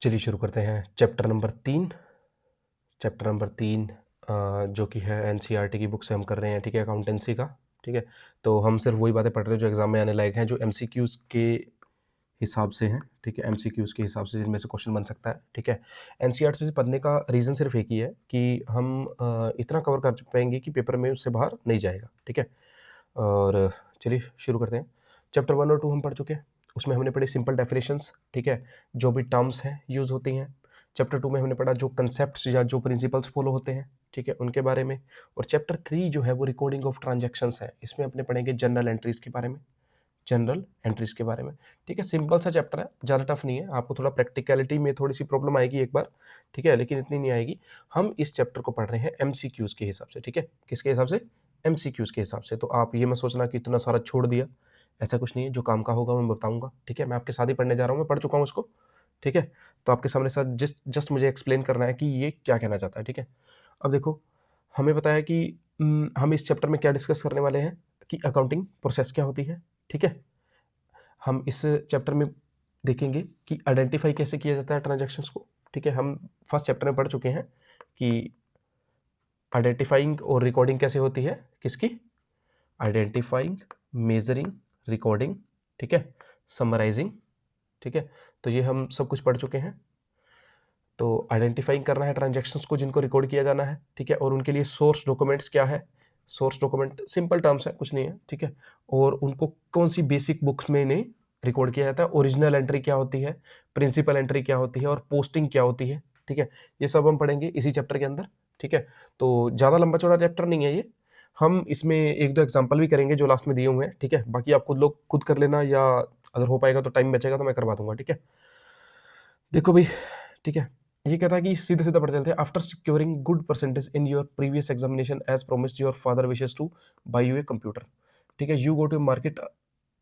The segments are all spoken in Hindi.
चलिए शुरू करते हैं चैप्टर नंबर 3। चैप्टर नंबर 3 जो कि है एनसीईआरटी की बुक से हम कर रहे हैं, ठीक है, अकाउंटेंसी का। ठीक है, तो हम सिर्फ वही बातें पढ़ रहे हैं जो एग्जाम में आने लायक हैं, जो एमसीक्यूज़ के हिसाब से हैं। ठीक है, एमसीक्यूज़ के हिसाब से जिनमें से क्वेश्चन बन सकता है। ठीक है, एनसीईआरटी से पढ़ने का रीज़न सिर्फ एक ही है कि हम इतना कवर कर पाएंगे कि पेपर में उससे बाहर नहीं जाएगा। ठीक है, और चलिए शुरू करते हैं। चैप्टर 1 और 2 हम पढ़ चुके हैं। उसमें हमने पढ़ी सिंपल डेफिनेशंस, ठीक है, जो भी टर्म्स हैं यूज़ होती हैं। चैप्टर 2 में हमने पढ़ा जो कंसेप्ट्स या जो प्रिंसिपल्स फॉलो होते हैं, ठीक है, उनके बारे में। और चैप्टर 3 जो है वो रिकॉर्डिंग ऑफ ट्रांजैक्शंस है। इसमें अपने पढ़ेंगे जनरल एंट्रीज के बारे में, जनरल एंट्रीज के बारे में। ठीक है, सिंपल सा चैप्टर है, ज़्यादा टफ नहीं है। आपको थोड़ा प्रैक्टिकलिटी में थोड़ी सी प्रॉब्लम आएगी एक बार, ठीक है, लेकिन इतनी नहीं आएगी। हम इस चैप्टर को पढ़ रहे हैं एमसीक्यूज़ के हिसाब से। ठीक है, किसके हिसाब से? एमसीक्यूज़ के हिसाब से। तो आप ये मत सोचना कि इतना सारा छोड़ दिया, ऐसा कुछ नहीं है। जो काम का होगा मैं बताऊंगा। ठीक है, मैं आपके साथ ही पढ़ने जा रहा हूँ, मैं पढ़ चुका हूँ उसको। ठीक है, तो आपके सामने सर जस्ट मुझे एक्सप्लेन करना है कि ये क्या कहना चाहता है। ठीक है, अब देखो, हमें पता है कि हम इस चैप्टर में क्या डिस्कस करने वाले हैं कि अकाउंटिंग प्रोसेस क्या होती है। ठीक है, हम इस चैप्टर में देखेंगे कि आइडेंटिफाई कैसे किया जाता है ट्रांजैक्शंस को। ठीक है, हम फर्स्ट चैप्टर में पढ़ चुके हैं कि आइडेंटिफाइंग और रिकॉर्डिंग कैसे होती है, किसकी? आइडेंटिफाइंग, मेजरिंग, रिकॉर्डिंग, ठीक है, समराइजिंग। ठीक है, तो ये हम सब कुछ पढ़ चुके हैं। तो आइडेंटिफाइंग करना है ट्रांजैक्शंस को जिनको रिकॉर्ड किया जाना है। ठीक है, और उनके लिए सोर्स डॉक्यूमेंट्स क्या है? सोर्स डॉक्यूमेंट सिंपल टर्म्स है, कुछ नहीं है। ठीक है, और उनको कौन सी बेसिक बुक्स में इन्हें रिकॉर्ड किया जाता है, ओरिजिनल एंट्री क्या होती है, प्रिंसिपल एंट्री क्या होती है, और पोस्टिंग क्या होती है। ठीक है, ये सब हम पढ़ेंगे इसी चैप्टर के अंदर। ठीक है, तो ज़्यादा लंबा चौड़ा चैप्टर नहीं है ये। हम इसमें एक दो एग्जाम्पल भी करेंगे जो लास्ट में दिए हुए हैं। ठीक है, बाकी आप खुद लोग खुद कर लेना, या अगर हो पाएगा तो टाइम बचेगा तो मैं करवा दूंगा। ठीक है, देखो भाई, ठीक है, ये कहता है कि सीधे सीधा पढ़ते चलते हैं। After securing good percentage in your previous examination as promised your father wishes to buy you a computer. ठीक है, you go to market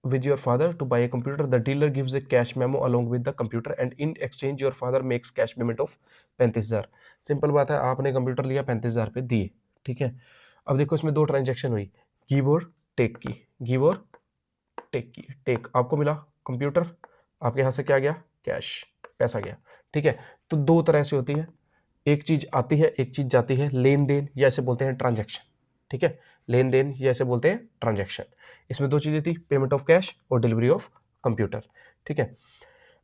with your father to buy a computer. The dealer gives a cash memo along with the computer and in exchange your father makes cash payment of 35,000। Simple बात है, आपने कंप्यूटर लिया, 35,000 पे दिए। ठीक है, अब देखो इसमें दो ट्रांजेक्शन हुई, गिव और टेक की। गिव और टेक की। टेक, आपको मिला कंप्यूटर, आपके यहाँ से क्या गया? कैश, पैसा गया। ठीक है, तो दो तरह से होती है, एक चीज आती है, एक चीज जाती है। लेन देन, या इसे बोलते हैं ट्रांजैक्शन। ठीक है, लेन देन या इसे बोलते हैं ट्रांजैक्शन। इसमें दो चीजें थी, पेमेंट ऑफ कैश और डिलीवरी ऑफ कंप्यूटर। ठीक है,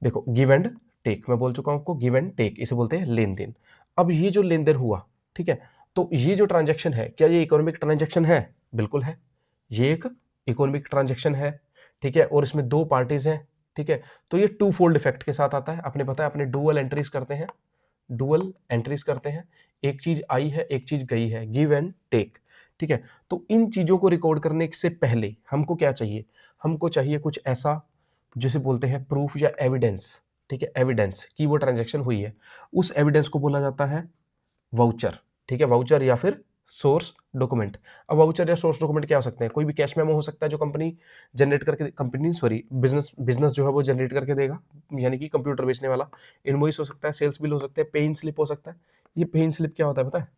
देखो गिव एंड टेक, मैं बोल चुका हूं आपको, गिव एंड टेक इसे बोलते हैं लेन देन। अब ये जो लेन देन हुआ, ठीक है, तो ये जो ट्रांजैक्शन है, क्या ये इकोनॉमिक ट्रांजैक्शन है? बिल्कुल है, ये एक इकोनॉमिक ट्रांजैक्शन है। ठीक है, और इसमें दो पार्टीज हैं। ठीक है, तो ये टू फोल्ड इफेक्ट के साथ आता है। अपने पता है, अपने डुअल एंट्रीज करते हैं, डुअल एंट्रीज करते हैं। एक चीज आई है, एक चीज गई है, गिव एंड टेक। ठीक है, तो इन चीजों को रिकॉर्ड करने से पहले हमको क्या चाहिए? हमको चाहिए कुछ ऐसा जिसे बोलते हैं प्रूफ या एविडेंस। ठीक है, एविडेंस कि वो ट्रांजैक्शन हुई है। उस एविडेंस को बोला जाता है वाउचर। ठीक है, वाउचर या फिर सोर्स डॉक्यूमेंट। अब वाउचर या सोर्स डॉक्यूमेंट क्या हो सकते हैं? कोई भी कैश मेमो हो सकता है जो कंपनी जनरेट करके, कंपनी सॉरी बिजनेस बिजनेस जो है वो जनरेट करके देगा, यानी कि कंप्यूटर बेचने वाला। इनवॉइस हो सकता है, सेल्स बिल हो सकते हैं, पे इन स्लिप हो सकता है। ये पे इन स्लिप क्या होता है पता है?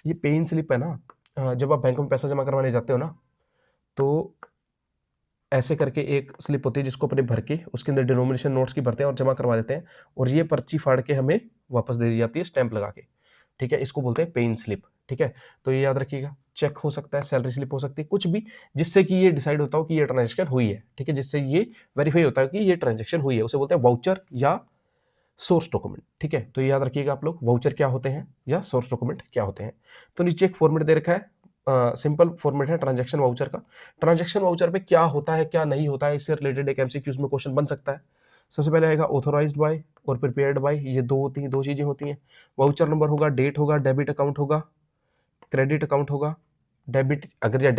ये पे इन स्लिप है ना, जब आप बैंक में पैसा जमा करवाने जाते हो ना, तो ऐसे करके एक स्लिप होती है जिसको अपने भर के उसके अंदर डिनोमिनेशन नोट्स की भरते हैं और जमा करवा देते हैं, और ये पर्ची फाड़ के हमें वापस दे दी जाती है स्टैंप लगा के। ठीक है, इसको बोलते हैं पे इन स्लिप। ठीक है, तो ये याद रखिएगा। चेक हो सकता है, सैलरी स्लिप हो सकती है, कुछ भी जिससे कि ये डिसाइड होता हो कि ये ट्रांजेक्शन हुई है। ठीक है, जिससे ये वेरीफाई होता है कि ये ट्रांजेक्शन हुई है, उसे बोलते हैं वाउचर या सोर्स डॉक्यूमेंट। ठीक है, तो ये याद रखिएगा आप लोग, वाउचर क्या होते हैं या सोर्स डॉक्यूमेंट क्या होते हैं। तो नीचे एक फॉर्मेट दे रखा है, सिंपल फॉर्मेट है ट्रांजैक्शन वाउचर का। ट्रांजैक्शन वाउचर पे क्या होता है, क्या नहीं होता है, इससे रिलेटेड एक एमसीक्यूज में क्वेश्चन बन सकता है। सबसे पहले आएगा ऑथोराइज्ड बाय और प्रिपेयर्ड बाय, ये दो चीजें होती हैं। वाउचर नंबर होगा, डेट होगा, डेबिट अकाउंट होगा, क्रेडिट अकाउंट होगा। डेबिट अगर या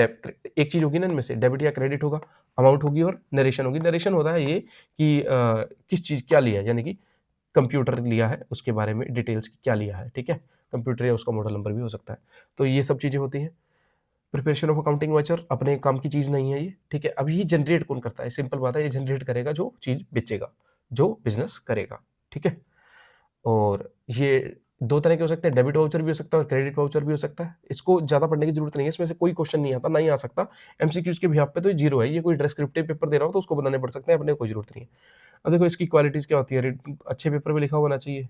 एक चीज होगी ना इनमें से, डेबिट या क्रेडिट होगा, अमाउंट होगी और नरेशन होगी। नरेशन होता है ये कि किस चीज क्या लिया है, यानी कि कंप्यूटर लिया है उसके बारे में डिटेल्स क्या लिया है। ठीक है, कंप्यूटर या उसका मॉडल नंबर भी हो सकता है। तो ये सब चीजें होती हैं। प्रिपरेशन ऑफ अकाउंटिंग वाउचर अपने काम की चीज नहीं है ये। ठीक है, अब ये जनरेट कौन करता है? सिंपल बात है, ये जनरेट करेगा जो चीज बेचेगा, जो बिजनेस करेगा। ठीक है, और ये 2 तरह के हो सकते हैं, डेबिट वाउचर भी हो सकता है और क्रेडिट वाउचर भी हो सकता है। इसको ज़्यादा पढ़ने की जरूरत नहीं है, इसमें से कोई क्वेश्चन नहीं आता, ना ही आ सकता। एमसीक्यूज के बिहाफ पे तो ये जीरो है, ये कोई डिस्क्रिप्टिव पेपर दे रहा हो तो उसको बनाने पड़ सकते हैं, अपने को कोई जरूरत नहीं है। अब देखो इसकी क्वालिटीज क्या होती है, अच्छे पेपर में लिखा होना चाहिए,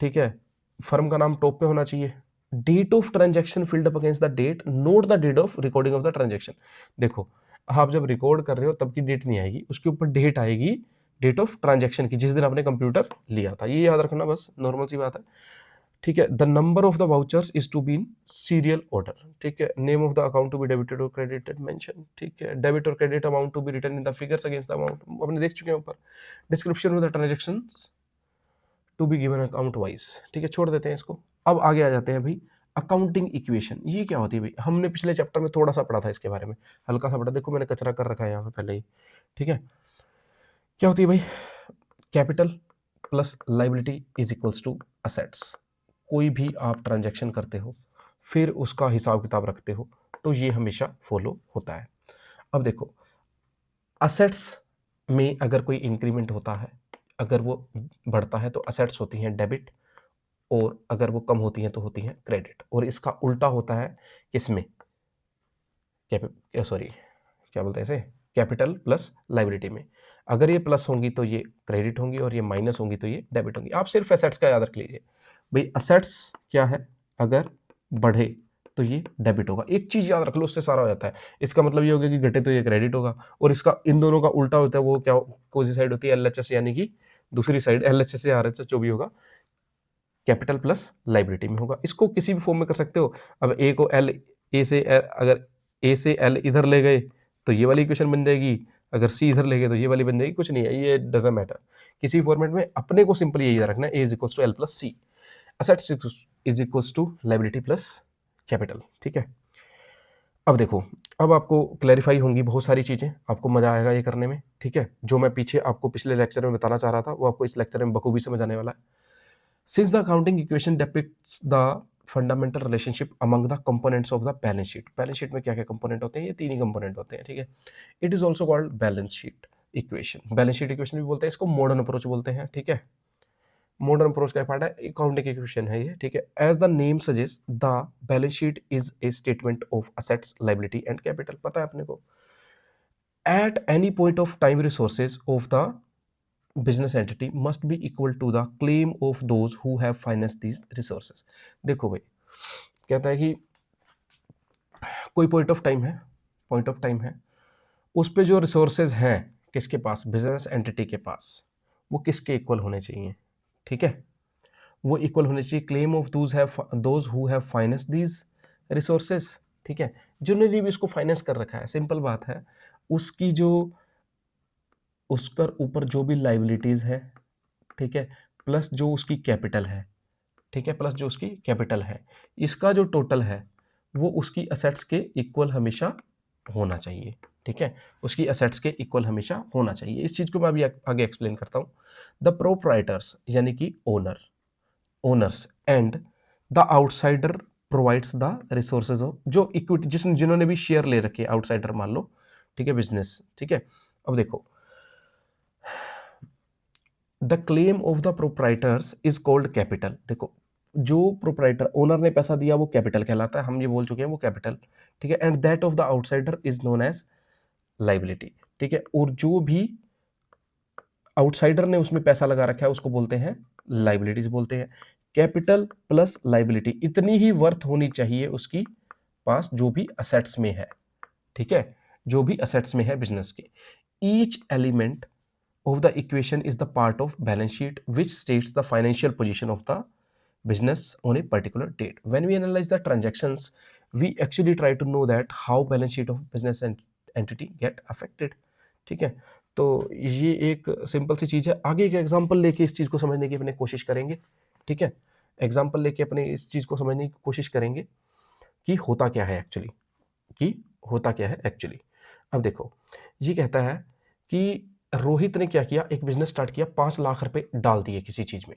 ठीक है, फर्म का नाम टॉप पे होना चाहिए, date of transaction filled up against the date, note the date of recording of the transaction. देखो आप जब रिकॉर्ड कर रहे हो तब की डेट नहीं आएगी, उसके ऊपर डेट आएगी, डेट ऑफ ट्रांजेक्शन की, जिस दिन आपने कंप्यूटर लिया था, ये याद रखना, बस नॉर्मल सी बात है, ठीक है। The number of the vouchers is to be in serial order, ठीक है। Name of the account to be debited और क्रेडिटेड मेंशन, ठीक है। डेबिट और credit amount to be written in the figures against the amount, अपने देख चुके हैं ऊपर। Description of the transaction to be given account wise, ठीक है, छोड़ देते हैं इसको। अब आगे आ जाते हैं भाई अकाउंटिंग इक्वेशन। ये क्या होती है भाई, हमने पिछले चैप्टर में थोड़ा सा पढ़ा था इसके बारे में, हल्का सा पढ़ा, देखो मैंने कचरा कर रखा है यहाँ पे पहले ही, ठीक है। क्या होती है भाई, capital plus liability is equals to assets. कोई भी आप ट्रांजैक्शन करते हो फिर उसका हिसाब किताब रखते हो तो ये हमेशा फॉलो होता है। अब देखो असेट्स में अगर कोई इंक्रीमेंट होता है, अगर वो बढ़ता है तो असेट्स होती हैं डेबिट, और अगर वो कम होती हैं तो होती हैं क्रेडिट। और इसका उल्टा होता है किसमें, सॉरी क्या बोलते हैं इसे, कैपिटल प्लस लाइबिलिटी में। अगर ये प्लस होंगी तो ये क्रेडिट होंगी और ये माइनस होंगी तो ये डेबिट होंगी। आप सिर्फ एसेट्स का याद रख लीजिए भाई, असेट्स क्या है, अगर बढ़े तो ये डेबिट होगा, एक चीज याद रख लो, उससे सारा हो जाता है। इसका मतलब ये होगा कि घटे तो ये क्रेडिट होगा, और इसका इन दोनों का उल्टा होता है, वो क्या कौन सी साइड होती है, एलएचएस, यानी कि दूसरी साइड एलएचएस या आरएचएस जो भी होगा, कैपिटल प्लस लाइबिलिटी में होगा। इसको किसी भी फॉर्म में कर सकते हो। अब ए को एल, ए से एल, अगर ए से एल इधर ले गए तो ये वाली इक्वेशन बन जाएगी, अगर सी इधर ले गए तो ये वाली बन जाएगी, कुछ नहीं है, ये डजंट मैटर किसी फॉर्मेट में, अपने को सिंपल यही याद रखना है, A is equals to L plus C, assets is equals to liability plus capital, ठीक है। अब देखो, अब आपको क्लैरिफाई होंगी बहुत सारी चीजें, आपको मजा आएगा ये करने में, ठीक है। जो मैं पीछे आपको पिछले लेक्चर में बताना चाह रहा था वो आपको इस लेक्चर में बखूबी समझ आने वाला है। Since the accounting equation depicts the fundamental relationship among the components of the balance sheet, balance sheet में क्या क्या component होते हैं, ये तीन ही component होते हैं, ठीक है। It is also called balance sheet equation, balance sheet equation भी बोलते हैं इसको, modern approach बोलते हैं, ठीक है। modern approach का पार्ट है, accounting equation है ये, ठीक है। As the name suggests, the balance sheet is a statement of assets, liability and capital, पता है अपने को। At any point of time, resources of the business entity must be equal to the claim of those who have financed these resources। देखो भाई, कहता है कि कोई पॉइंट ऑफ टाइम है, उस पे जो रिसोर्सेज हैं किसके पास, बिजनेस एंटिटी के पास, वो किसके इक्वल होने चाहिए, ठीक है, वो इक्वल होने चाहिए claim of those who have finance these resources, ठीक है। जिन्होंने भी इसको फाइनेंस कर रखा है, सिंपल बात है, उसकी जो उसकर ऊपर जो भी लाइबिलिटीज है, ठीक है, प्लस जो उसकी कैपिटल है, ठीक है, प्लस जो उसकी कैपिटल है, इसका जो टोटल है वो उसकी असेट्स के इक्वल हमेशा होना चाहिए, ठीक है, उसकी असेट्स के इक्वल हमेशा होना चाहिए। इस चीज को मैं अभी आगे एक्सप्लेन करता हूँ। द प्रोप्राइटर्स यानी कि owners and the outsider provides the resources of, जो इक्विटी जिन्होंने भी शेयर ले रखे आउटसाइडर मान लो, ठीक है, बिजनेस, ठीक है। अब देखो the claim of the proprietors is called capital. देखो जो प्रोप्राइटर ओनर ने पैसा दिया वो कैपिटल कहलाता है, हम ये बोल चुके हैं वो कैपिटल, ठीक है। And that of the outsider is known as liability, ठीक है। और जो भी आउटसाइडर ने उसमें पैसा लगा रखा है उसको बोलते हैं लाइबिलिटीज बोलते हैं। कैपिटल प्लस लाइबिलिटी इतनी ही वर्थ होनी चाहिए उसकी पास जो भी असेट्स में है, ठीक है, जो भी असेट्स में है बिजनेस के। Each element of the equation is the part of balance sheet which states the financial position of the business on a particular date. When we analyze the transactions, we actually try to know that how balance sheet of business entity get affected, ठीक है। तो ये एक सिंपल सी चीज है। आगे एक एग्जांपल लेके इस चीज को समझने की अपने कोशिश करेंगे, ठीक है, एग्जांपल लेके अपने इस चीज को समझने की कोशिश करेंगे कि होता क्या है एक्चुअली, अब देखो ये कहता है कि रोहित ने क्या किया, एक बिजनेस स्टार्ट किया, 5 लाख रुपए डाल दिए किसी चीज में।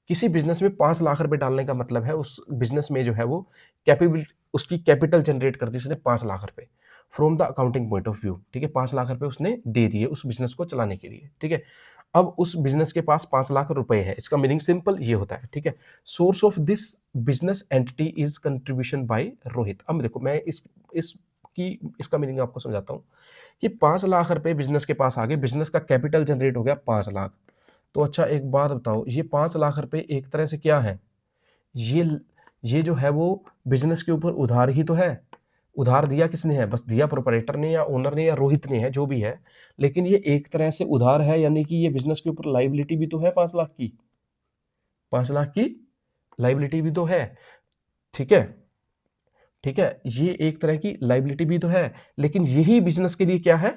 किसी बिजनेस में 5 लाख रुपए डालने का मतलब है उस बिजनेस में जो है वो कैपेबिलिटी, उसकी कैपिटल जनरेट कर दी उसने 5 लाख रुपए from the accounting point of view, ठीक है। 5 लाख रुपए उसने दे दिए उस बिजनेस को चलाने के लिए, ठीक है। अब उस बिजनेस के पास 5 लाख रुपए है। इसका मीनिंग सिंपल ये होता है, ठीक है। Source of this business entity is contribution by Rohit. अब देखो मैं इसका मीनिंग आपको समझाता हूँ कि 5 लाख रुपए बिजनेस के पास आ गए, बिजनेस का कैपिटल जनरेट हो गया 5 लाख। तो अच्छा एक बात बताओ, ये 5 लाख रुपए एक तरह से क्या है, ये ये जो है वो बिजनेस के ऊपर उधार ही तो है। उधार दिया किसने है, बस दिया प्रोपराइटर ने या ओनर ने या रोहित ने है, जो भी है, लेकिन ये एक तरह से उधार है, यानी कि ये बिजनेस के ऊपर लाइबिलिटी भी तो है 5 लाख की, 5 लाख की लाइबिलिटी भी तो है, ठीक है, ठीक है, ये एक तरह की लाइबिलिटी भी तो है, लेकिन यही बिजनेस के लिए क्या है,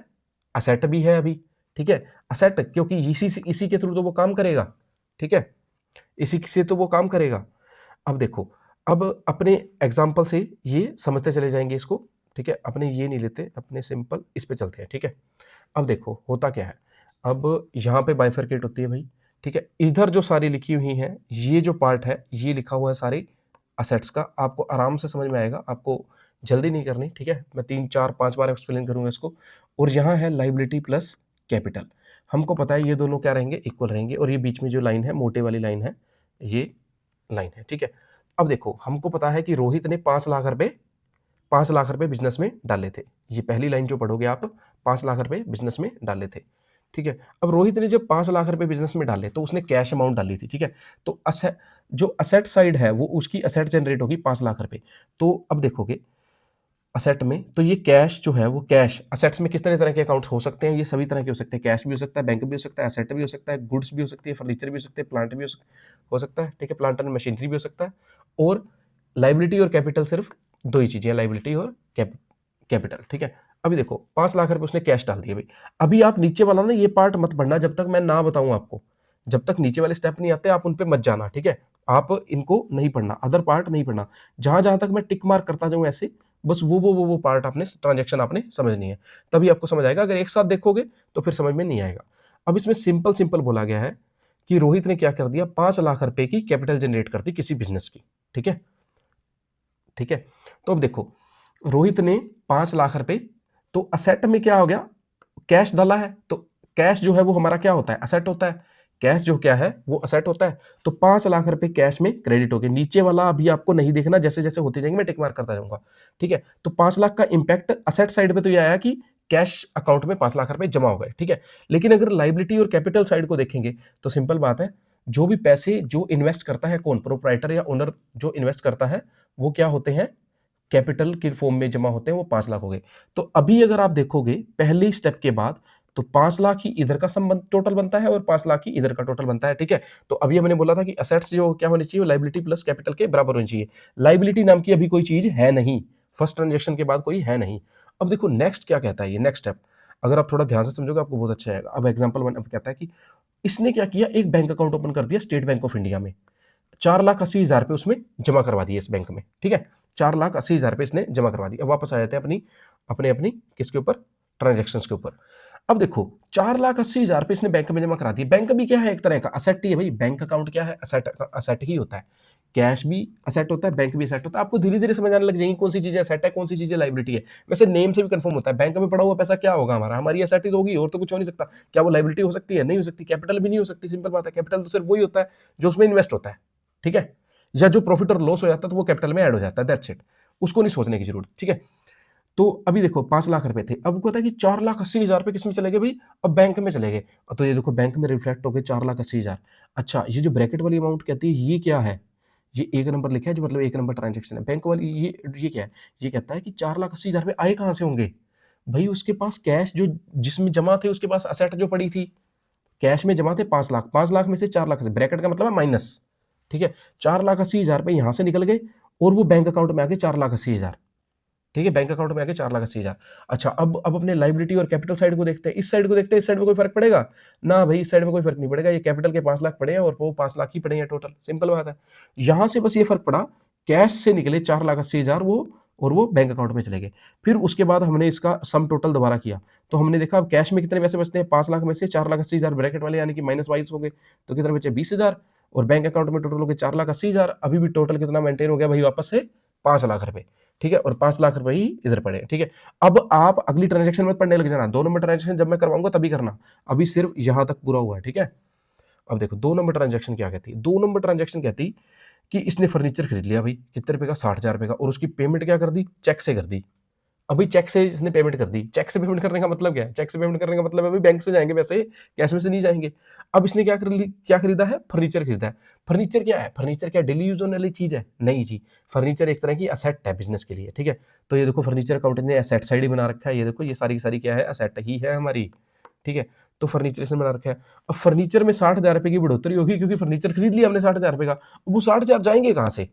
असेट भी है अभी, ठीक है, असेट, क्योंकि इसी के थ्रू तो वो काम करेगा, ठीक है, इसी से तो वो काम करेगा। अब देखो, अब अपने एग्जाम्पल से ये समझते चले जाएंगे इसको, ठीक है, अपने ये नहीं लेते, अपने सिंपल इस पे चलते हैं, ठीक है। अब देखो होता क्या है, अब यहाँ पे बाइफरकेट होती है भाई, ठीक है, इधर जो सारी लिखी हुई हैं, ये जो पार्ट है ये लिखा हुआ है सारे असेट्स का, आपको आराम से समझ में आएगा, आपको जल्दी नहीं करनी, ठीक है, मैं 3 4 5 बार एक्सप्लेन करूंगा इसको। और यहाँ है लाइबिलिटी प्लस कैपिटल, हमको पता है ये दोनों क्या रहेंगे, इक्वल रहेंगे, और ये बीच में जो लाइन है, मोटे वाली लाइन है, ये लाइन है, ठीक है। अब देखो हमको पता है कि रोहित ने 5 लाख रुपए बिजनेस में डाले थे, ये पहली लाइन जो पढ़ोगे आप, 5 लाख रुपए बिजनेस में डाले थे, ठीक है। अब रोहित ने जब 5 लाख रुपए बिजनेस में डाले तो उसने कैश अमाउंट डाली थी, ठीक है। तो जो असेट साइड है वो उसकी असेट जनरेट होगी 5 लाख रुपए। तो अब देखोगे असेट में, तो ये कैश जो है वो कैश, असेट्स में कितने तरह के अकाउंट हो सकते हैं, ये सभी तरह के हो सकते हैं, कैश भी हो सकता है, बैंक भी हो सकता है, असेट भी हो सकता है, गुड्स भी हो सकती है, फर्नीचर भी हो सकते हैं, प्लांट भी हो सकता है, ठीक है, प्लांट एंड मशीनरी भी हो सकता है। और लाइबिलिटी और कैपिटल सिर्फ दो ही चीजें, लाइबिलिटी और कैपिटल, ठीक है। अभी देखो 5 लाख रुपए उसने कैश डाल दिए भाई, अभी आप नीचे वाला ना ये पार्ट मत पढ़ना जब तक मैं ना बताऊं आपको, जब तक नीचे वाले स्टेप नहीं आते आप उन पे मत जाना, ठीक है, आप इनको नहीं पढ़ना, अदर पार्ट नहीं पढ़ना, जहां जहां तक मैं टिक मार्क करता जाऊं ऐसे, बस वो पार्ट आपने, ट्रांजेक्शन आपने समझनी है, तभी आपको समझ आएगा, अगर एक साथ देखोगे तो फिर समझ में नहीं आएगा। अब इसमें सिंपल सिंपल बोला गया है कि रोहित ने क्या कर दिया, 5 लाख रुपए की कैपिटल जनरेट कर दी किसी बिजनेस की, ठीक है, ठीक है। तो अब देखो रोहित ने 5 लाख रुपए, तो असेट में क्या हो गया, कैश डाला है, तो कैश जो है वो हमारा क्या होता है, असेट होता है, कैश जो क्या है वो असेट होता है। तो 5 लाख रुपए कैश में क्रेडिट हो गए, नीचे वाला अभी आपको नहीं देखना, जैसे जैसे होते जाएंगे मैं टिक मार्क करता जाऊंगा, ठीक है। तो 5 लाख का इंपैक्ट असेट साइड पे तो ये आया कि कैश अकाउंट में 5 लाख रुपए जमा हो गए, ठीक है। लेकिन अगर लाइबिलिटी और कैपिटल साइड को देखेंगे तो सिंपल बात है, जो भी पैसे जो इन्वेस्ट करता है कौन, प्रोप्राइटर या ओनर जो इन्वेस्ट करता है, वो क्या होते हैं, कैपिटल के फॉर्म में जमा होते हैं, वो 5 लाख हो गए। तो अभी अगर आप देखोगे पहले स्टेप के बाद, तो 5 लाख ही इधर का संबंध टोटल बनता है और 5 लाख ही इधर का टोटल बनता है, ठीक है। तो अभी हमने बोला था कि असेट्स जो क्या होनी चाहिए, लाइबिलिटी प्लस कैपिटल के बराबर होनी चाहिए, लाइबिलिटी नाम की अभी कोई चीज है नहीं, फर्स्ट ट्रांजेक्शन के बाद कोई है नहीं। अब देखो नेक्स्ट क्या कहता है, ये नेक्स्ट स्टेप अगर आप थोड़ा ध्यान से समझोगे आपको बहुत अच्छा आएगा। अब एग्जांपल 1 अब कहता है कि इसने क्या किया, एक बैंक अकाउंट ओपन कर दिया स्टेट बैंक ऑफ इंडिया में, 4,80,000 रुपए उसमें जमा करवा दिए इस बैंक में, ठीक है, 4,80,000 रुपए इसने जमा करवा दिए। अब वापस आ जाते हैं अपनी किसके ऊपर, ट्रांजेक्शन के ऊपर। अब देखो 4,80,000 रुपए इसने बैंक में जमा करा दिए, बैंक भी क्या है, एक तरह का असेट ही है भाई, बैंक अकाउंट क्या है, असेट ही होता है, कैश भी असेट होता है, बैंक भी असेट होता है, आपको धीरे धीरे समझ आने लग जाएगी कौन सी चीजें असेट है, कौन सी चीजें लाइबिलिटी है। वैसे नेम से भी कंफर्म होता है, बैंक में पड़ा हुआ पैसा क्या होगा हमारा, हमारी असेट ही तो होगी, और तो कुछ हो नहीं सकता। क्या वो लाइबिलिटी हो सकती है, नहीं हो सकती, कैपिटल भी नहीं हो सकती, सिंपल बात है, कैपिटल तो सिर्फ वही होता है जो उसमें इन्वेस्ट होता है, ठीक है, या जो प्रॉफिट और लॉस हो जाता है तो वो कैपिटल में ऐड हो जाता है, दैट्स इट, उसको नहीं सोचने की जरूरत, ठीक है। तो अभी देखो 5 लाख रुपए थे, अब कहता है कि 4,80,000 रुपए किस में चले गए भाई, अब बैंक में चले गए, तो ये देखो बैंक में रिफ्लेक्ट हो गए 4,80,000। अच्छा ये जो ब्रैकेट वाली अमाउंट कहती है ये क्या है, ये एक नंबर लिखा है जो मतलब एक नंबर ट्रांजेक्शन है, बैंक वाली ये क्या है, ये कहता है कि 4,80,000 रुपए आए कहां से होंगे भाई, उसके पास कैश जो जिसमें जमा थे, उसके पास असेट जो पड़ी थी, कैश में जमा थे 5 लाख, 5 लाख में से 4 लाख, ब्रैकेट का मतलब है माइनस, ठीक है, 4,80,000 रुपए यहां से निकल गए और वो बैंक अकाउंट में आ गए 4,80,000, ठीक है, बैंक अकाउंट में आ गए 4,80,000। अच्छा अब अपने लाइबिलिटी और कैपिटल साइड को देखते हैं, इस साइड को देखते हैं, इस साइड में कोई फर्क पड़ेगा ना भाई, इस साइड में कोई फर्क नहीं पड़ेगा, ये कैपिटल के 5 लाख पड़े हैं और वो 5 लाख ही पड़े हैं टोटल, सिंपल बात है। यहां से बस ये फर्क पड़ा, कैश से निकले 4,80,000 वो, और वो बैंक अकाउंट में चले गए। फिर उसके बाद हमने इसका सम टोटल दोबारा किया, तो हमने देखा अब कैश में कितने पैसे बचते हैं, 5 लाख में से 4,80,000 ब्रैकेट वाले यानी कि माइनस वाइज हो गए, तो कितने बचे 20,000, और बैंक अकाउंट में टोटल हो गए 4,80,000, अभी भी टोटल कितना मेंटेन हो गया भाई वापस से 5 लाख रुपए, ठीक है, और 5 लाख रुपए ही इधर पड़े, ठीक है। अब आप अगली ट्रांजेक्शन में पढ़ने लग जाना, 2 नंबर ट्रांजेक्शन जब मैं करवाऊंगा तभी करना, अभी सिर्फ यहां तक पूरा हुआ है, ठीक है। अब देखो 2 नंबर ट्रांजेक्शन क्या कहती है, 2 नंबर ट्रांजेक्शन कहती कि इसने फर्नीचर खरीद लिया भाई, कितने रुपए का, 60,000 रुपए का, और उसकी पेमेंट क्या कर दी, चेक से कर दी। अभी चेक से इसने पेमेंट कर दी, चेक से पेमेंट करने का मतलब क्या है, चेक से पेमेंट करने का मतलब है अभी बैंक से जाएंगे पैसे, कैश में से नहीं जाएंगे। अब इसने क्या खरीदा है, फर्नीचर खरीदा है। फर्नीचर क्या है, फर्नीचर क्या डेली यूज होने वाली चीज है, नहीं जी। फर्नीचर एक तरह की असेट है बिजनेस के लिए, ठीक है। तो ये देखो फर्नीचर अकाउंटेंट ने एसेट साइड ही बना रखा है, ये देखो ये सारी की सारी क्या है, असेट ही है हमारी, ठीक है। तो फर्नीचर इसने बना रखा है। अब फर्नीचर में 60,000 रुपए की बढ़ोतरी होगी, क्योंकि फर्नीचर खरीद लिया हमने 60,000 रुपए का, वो 60,000 जाएंगे कहां से,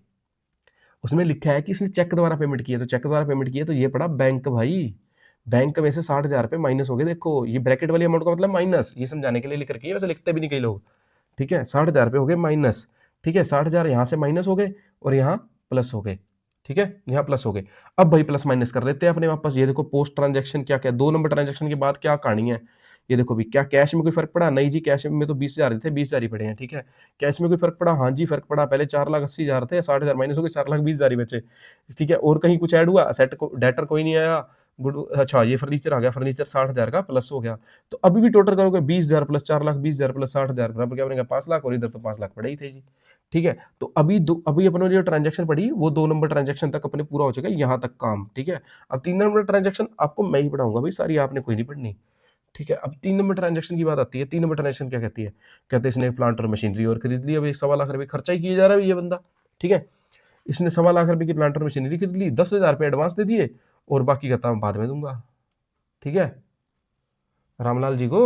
उसमें लिखा है कि इसने चेक द्वारा पेमेंट किया, तो चेक द्वारा पेमेंट किया तो ये पड़ा बैंक भाई, बैंक में से 60,000 रुपए माइनस हो गए, देखो ये ब्रैकेट वाली अमाउंट का मतलब माइनस, ये समझाने के लिए लिख रखी है, वैसे लिखते भी नहीं कई लोग, ठीक है। 60,000 रुपए हो गए माइनस, ठीक है, 60,000 यहाँ से माइनस हो गए और यहाँ प्लस हो गए, ठीक है, यहाँ प्लस हो गए। अब भाई प्लस माइनस कर लेते हैं अपने वापस, ये देखो पोस्ट ट्रांजेक्शन क्या क्या, 2 नंबर ट्रांजेक्शन के बाद क्या कहानी है, ये देखो भी क्या कैश में कोई फर्क पड़ा, नहीं जी, कैश में तो 20,000 थे, 20,000 ही पड़े हैं, ठीक है। कैश में कोई फर्क पड़ा, हाँ जी फर्क पड़ा, पहले 4,80,000 थे, 60,000 माइनस हो गए, 4,20,000 ही बचे, ठीक है। और कहीं कुछ ऐड हुआ, सेट को डेटर कोई नहीं आया, गुड, अच्छा ये फर्नीचर आ गया, फर्नीचर 60,000 का प्लस हो गया, तो अभी भी टोटल करोगे 20,000 प्लस 4,20,000 प्लस 60,000 बराबर क्या बनेगा, 5 लाख, और इधर तो 5 लाख पड़े ही थे जी, ठीक है। तो अभी अपने जो ट्रांजेक्शन पड़ी वो 2 नंबर ट्रांजेक्शन तक अपने पूरा हो चुका है, यहाँ तक काम, ठीक है। अब 3 नंबर ट्रांजेक्शन आपको मैं ही पढ़ाऊंगा भाई, सारी आपने कोई नहीं पढ़नी, ठीक है। अब 3 नंबर ट्रांजेक्शन की बात आती है, 3 नंबर ट्रांजेक्शन क्या कहती है, कहते हैं इसने प्लांट और मशीनरी और खरीद ली, अभी 1.25 लाख रुपए खर्चा ही किया जा रहा है ये बंदा, ठीक है। इसने 1.25 लाख रुपए की प्लांट और मशीनरी खरीद ली, 10,000 रुपए एडवांस दे दिए, और बाकी का काम बाद में दूंगा, ठीक है। रामलाल जी को,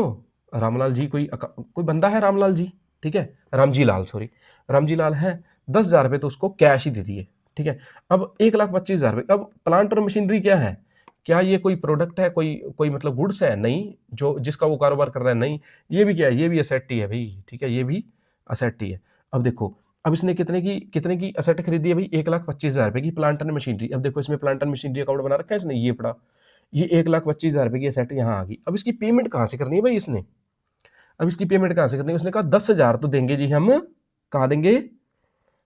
रामलाल जी कोई बंदा है रामलाल जी, ठीक है, रामजी लाल, सॉरी, रामजी लाल है, 10,000 रुपए तो उसको कैश ही दे दिए, ठीक है। अब 1,25,000 रुपए, अब प्लांट और मशीनरी क्या है, क्या ये कोई प्रोडक्ट है, कोई कोई मतलब गुड्स है, नहीं, जो जिसका वो कारोबार कर रहा है, नहीं, ये भी क्या है, ये भी असेट ही है भाई, ठीक है, ये भी असेट ही है। अब देखो, अब इसने कितने की असेट खरीदी है भाई, 1,25,000 रुपए की प्लांट एंड मशीनरी। अब देखो इसमें प्लांट एंड मशीनरी अकाउंट बना रखा है इसने, ये पड़ा, ये 1,25,000 रुपए की असेट यहाँ आ गई। अब इसकी पेमेंट कहाँ से करनी है भाई इसने, अब इसकी पेमेंट कहाँ से करनी है, उसने कहा 10,000 तो देंगे जी हम, कहाँ देंगे,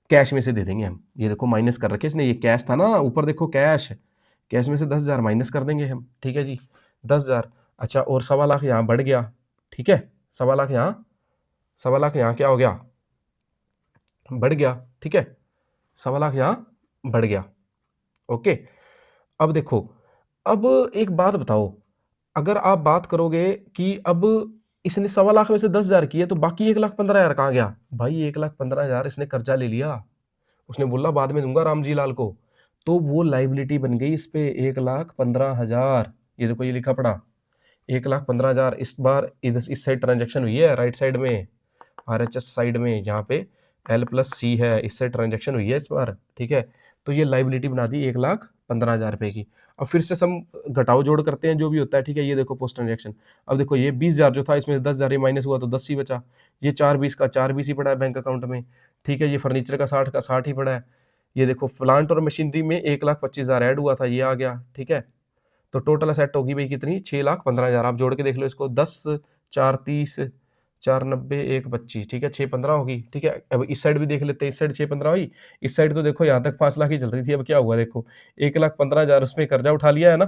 कैश में से दे देंगे हम, ये देखो माइनस कर रखे इसने, ये कैश था ना, ऊपर देखो कैश, कैश में से 10,000 माइनस कर देंगे हम, ठीक है जी, 10,000, अच्छा, और 1.25 लाख यहाँ बढ़ गया, ठीक है, 1.25 लाख यहाँ, 1.25 लाख यहाँ क्या हो गया, बढ़ गया, ठीक है, 1.25 लाख यहाँ बढ़ गया, ओके। अब देखो, अब एक बात बताओ, अगर आप बात करोगे कि अब इसने 1.25 लाख में से 10,000 किए, तो बाकी 1,15,000 कहाँ गया भाई, 1,15,000 इसने कर्जा ले लिया, उसने बोला बाद में दूंगा रामजी लाल को, तो वो लाइबिलिटी बन गई इस पे 1,15,000, ये देखो ये लिखा पड़ा 1,15,000, इस बार इधर इस साइड ट्रांजेक्शन हुई है, राइट साइड में, आरएचएस साइड में, यहाँ पे एल प्लस सी है, इससे ट्रांजेक्शन हुई है इस बार, ठीक है। तो ये लाइबिलिटी बना दी 1,15,000 रुपए की। अब फिर से सम घटाओ जोड़ करते हैं, जो भी होता है, ठीक है। ये देखो पोस्ट ट्रांजेक्शन, अब देखो ये 20,000 जो था, इसमें 10,000 ही माइनस हुआ तो 10 ही बचा, ये 4,20 का 4,20 ही पड़ा है बैंक अकाउंट में, ठीक है। ये फर्नीचर का 60 का 60 ही पड़ा है, ये देखो प्लांट और मशीनरी में 1,25,000 ऐड हुआ था, ये आ गया, ठीक है। तो टोटल असेट होगी भाई कितनी, 6,15,000, आप जोड़ के देख लो इसको, 10 4 30 4 90 1 25, ठीक है, 6 15 होगी, ठीक है। अब इस साइड भी देख लेते हैं, इस साइड 6 15 हुई, इस साइड तो देखो यहाँ तक 5 लाख ही चल रही थी, अब क्या हुआ देखो, 1,15,000 उसमें कर्जा उठा लिया है ना,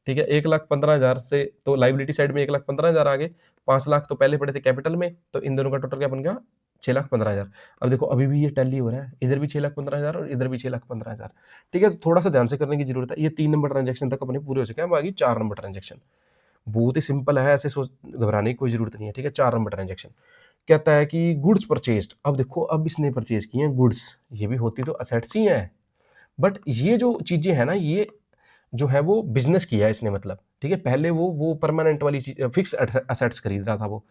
ठीक है। 1,15,000 से तो लाइबिलिटी साइड में 1,15,000 आ गए, 5 लाख तो पहले पड़े थे कैपिटल में, तो इन दोनों का टोटल क्या बन गया, 6,15,000। अब देखो अभी भी ये टैली हो रहा है, इधर भी 6,15,000 और इधर भी 6,15,000, ठीक है। तो थोड़ा सा ध्यान से करने की जरूरत है, ये 3 नंबर ट्रांजेक्शन तक अपने पूरे हो चुके हैं, अब आगे 4 नंबर ट्रांजेक्शन, बहुत ही सिंपल है, ऐसे सोच घबराने की कोई जरूरत नहीं है, ठीक है। 4 नंबर ट्रांजेक्शन कहता है कि गुड्स परचेज्ड, अब देखो अब इसने परचेज किए हैं गुड्स, ये भी होती तो असेट्स ही हैं, बट ये जो चीजें हैं ना, ये जो है वो बिजनेस किया है इसने, मतलब, ठीक है। पहले वो परमानेंट वाली चीज, फिक्स असेट्स खरीद रहा था वो,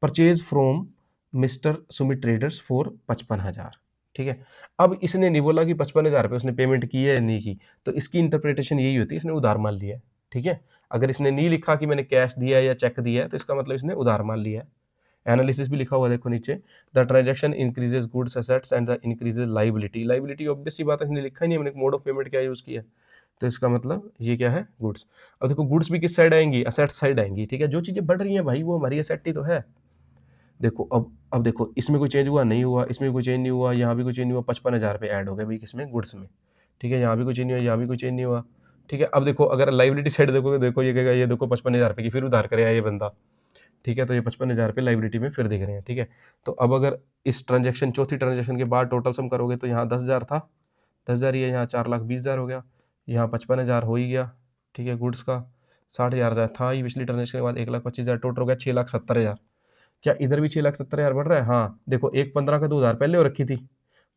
purchase from mister Sumit traders for 55,000, ठीक है। अब इसने नहीं बोला कि 55,000 रुपये उसने पेमेंट की है या नहीं की, तो इसकी इंटरप्रिटेशन यही होती है, इसने उधार माल लिया है, ठीक है। अगर इसने नहीं लिखा कि मैंने कैश दिया है या चेक दिया है, तो इसका मतलब इसने उधार माल लिया है। एनालिसिस भी लिखा हुआ देखो नीचे, the transaction increases goods assets and the increases liability, liability obvious सी बात है, इसने लिखा ही नहीं, मैंने मोड ऑफ पेमेंट क्या यूज किया है, तो इसका मतलब ये क्या है, गुड्स। अब देखो गुड्स भी किस साइड आएंगी, असेट साइड आएंगी, ठीक है। जो चीजें बढ़ रही हैं भाई वो हमारी असेट ही तो है। देखो अब देखो इसमें कोई चेंज हुआ नहीं हुआ, इसमें कोई चेंज नहीं हुआ, यहाँ भी कोई चेंज नहीं हुआ, 55,000 रुपये ऐड हो गए भाई किसमें, गुड्स में, ठीक है, यहाँ भी कोई चेंज नहीं हुआ, यहाँ भी कोई चेंज नहीं हुआ, ठीक है। अब देखो अगर लायबिलिटी साइड देखोगे, देखो ये कहेगा ये देखो 55,000 रुपये की फिर उधार करे है ये बंदा, ठीक है। तो ये 55,000 रुपये लायबिलिटी में फिर दिख रहे हैं, ठीक है। तो अब अगर इस ट्रांजेक्शन चौथी ट्रांजेक्शन के बाद टोटल सम करोगे तो यहाँ 10,000 था, 10,000 ये यहाँ 4,20,000 हो गया, यहाँ 55,000 हो ही गया, ठीक है। गुड्स का 60,000 था ही पिछली ट्रांजेक्शन के बाद, 1,25,000 टोटल हो गया 6,70,000। क्या इधर भी 6,70,000 बढ़ रहा है? हाँ, देखो एक 15 का तो उधार पहले हो रखी थी,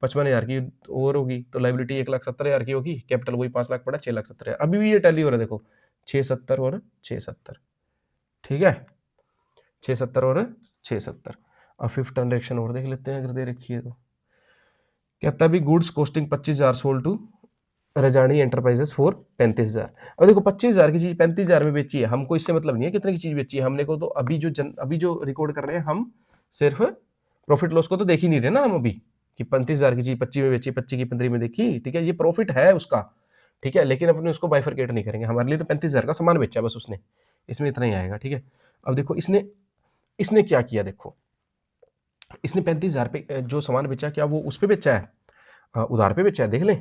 55,000 की और होगी तो लायबिलिटी 1,70,000 की होगी, कैपिटल वही 5 लाख पड़ा, 6,70,000। अभी भी ये टैली हो रहा है, देखो 670 और 670, ठीक है, 670 और 670। अब फिफ्थ ट्रांजेक्शन और देख लेते हैं अगर दे रखी है तो। कहता भी goods costing 25,000 sold to Rajani enterprises for 35,000। अब देखो 25,000 की चीज 35,000 में बेची है, हमको इससे मतलब नहीं है कितने की चीज बेची है हमने को, तो अभी जो रिकॉर्ड कर रहे हैं हम सिर्फ प्रॉफिट लॉस को तो देख ही नहीं रहे ना हम अभी, कि 35,000 की चीज 25 में बेची, 25 की 15 में देखी, ठीक है, ये प्रॉफिट है उसका, ठीक है, लेकिन अपने उसको बाइफरकेट नहीं करेंगे, हमारे लिए तो 35,000 का सामान बेचा बस उसने, इसमें इतना ही आएगा, ठीक है। अब देखो इसने इसने क्या किया, देखो इसने 35,000 पे जो सामान बेचा, क्या वो उस पे बेचा है, उधार पे बेचा है, देख लें।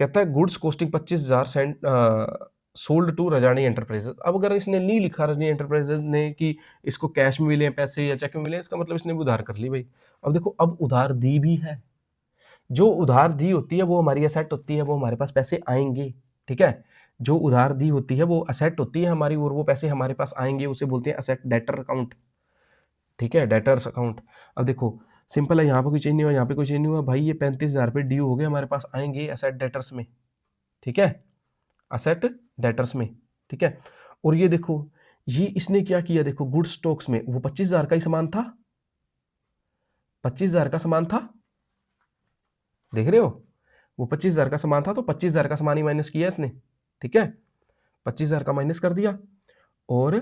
कहता है goods costing 25,000 sent sold to Rajani enterprises. अब अगर इसने नहीं लिखा रजनी एंटरप्राइजेस ने कि इसको कैश में मिले पैसे या चेक में मिले, इसका मतलब इसने भी उधार कर ली भाई। अब देखो अब उधार दी भी है, जो उधार दी होती है वो हमारी असेट होती है, वो हमारे पास पैसे आएंगे, ठीक है। जो उधार दी होती है वो असेट होती है हमारी और वो पैसे हमारे पास आएंगे, उसे बोलते हैं असेट डेटर अकाउंट, ठीक है, डेटर्स अकाउंट। अब देखो सिंपल है, यहाँ पे कोई चेंज नहीं हुआ, यहाँ पे कोई चेंज नहीं हुआ भाई, ये 35,000 रुपये ड्यू हो गए, हमारे पास आएंगे असेट डेटर्स में, ठीक है, असेट डेटर्स में, ठीक है। और ये देखो ये इसने क्या किया, देखो गुड स्टॉक्स में वो 25,000 का ही सामान था, 25,000 का सामान था, देख रहे हो, वो 25,000 का सामान था, तो 25,000 का सामान ही माइनस किया इसने, ठीक है, 25,000 का माइनस कर दिया, और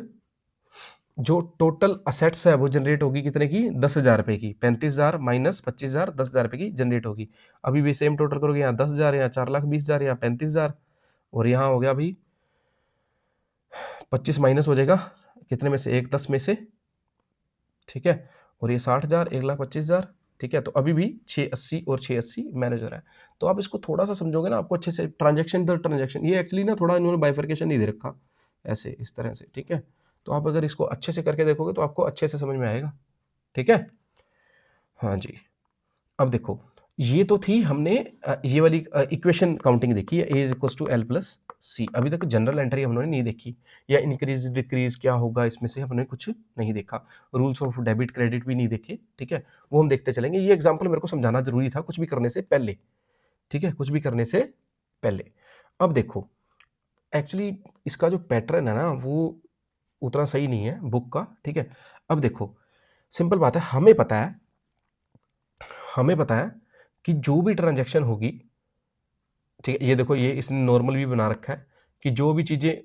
जो टोटल असेट्स है वो जनरेट होगी कितने की, 10,000 रुपए की, 35,000 माइनस 25,000, 10,000 रुपए की जनरेट होगी। अभी भी सेम टोटल करोगे, यहाँ 10,000, यहाँ 4,20,000, यहाँ 35,000, और यहाँ हो गया अभी 25 माइनस हो जाएगा कितने में से, 10 में से, ठीक है, और ये 60,000, 1,25,000, ठीक है। तो अभी भी 680 और 680 मैनेज हो रहा है। तो आप इसको थोड़ा सा समझोगे ना, आपको अच्छे से ट्रांजेक्शन दर ट्रांजेक्शन, ये एक्चुअली ना थोड़ा इन्होंने बाइफर्केशन नहीं दे रखा ऐसे इस तरह से, ठीक है। तो आप अगर इसको अच्छे से करके देखोगे तो आपको अच्छे से समझ में आएगा, ठीक है। हाँ जी, अब देखो ये तो थी हमने ये वाली इक्वेशन काउंटिंग देखी है, A is equal to L plus C. अभी तक जनरल एंट्री हमने नहीं देखी, या इंक्रीज डिक्रीज क्या होगा इसमें से हमने कुछ नहीं देखा, रूल्स ऑफ डेबिट क्रेडिट भी नहीं देखे, ठीक है, वो हम देखते चलेंगे। ये एग्जाम्पल मेरे को समझाना जरूरी था कुछ भी करने से पहले, ठीक है, कुछ भी करने से पहले। अब देखो एक्चुअली इसका जो पैटर्न है ना वो उतना सही नहीं है बुक का, ठीक है। अब देखो सिंपल बात है, हमें पता है कि जो भी ट्रांजैक्शन होगी, ठीक है, ये देखो ये इसने नॉर्मल भी बना रखा है कि जो भी चीज़ें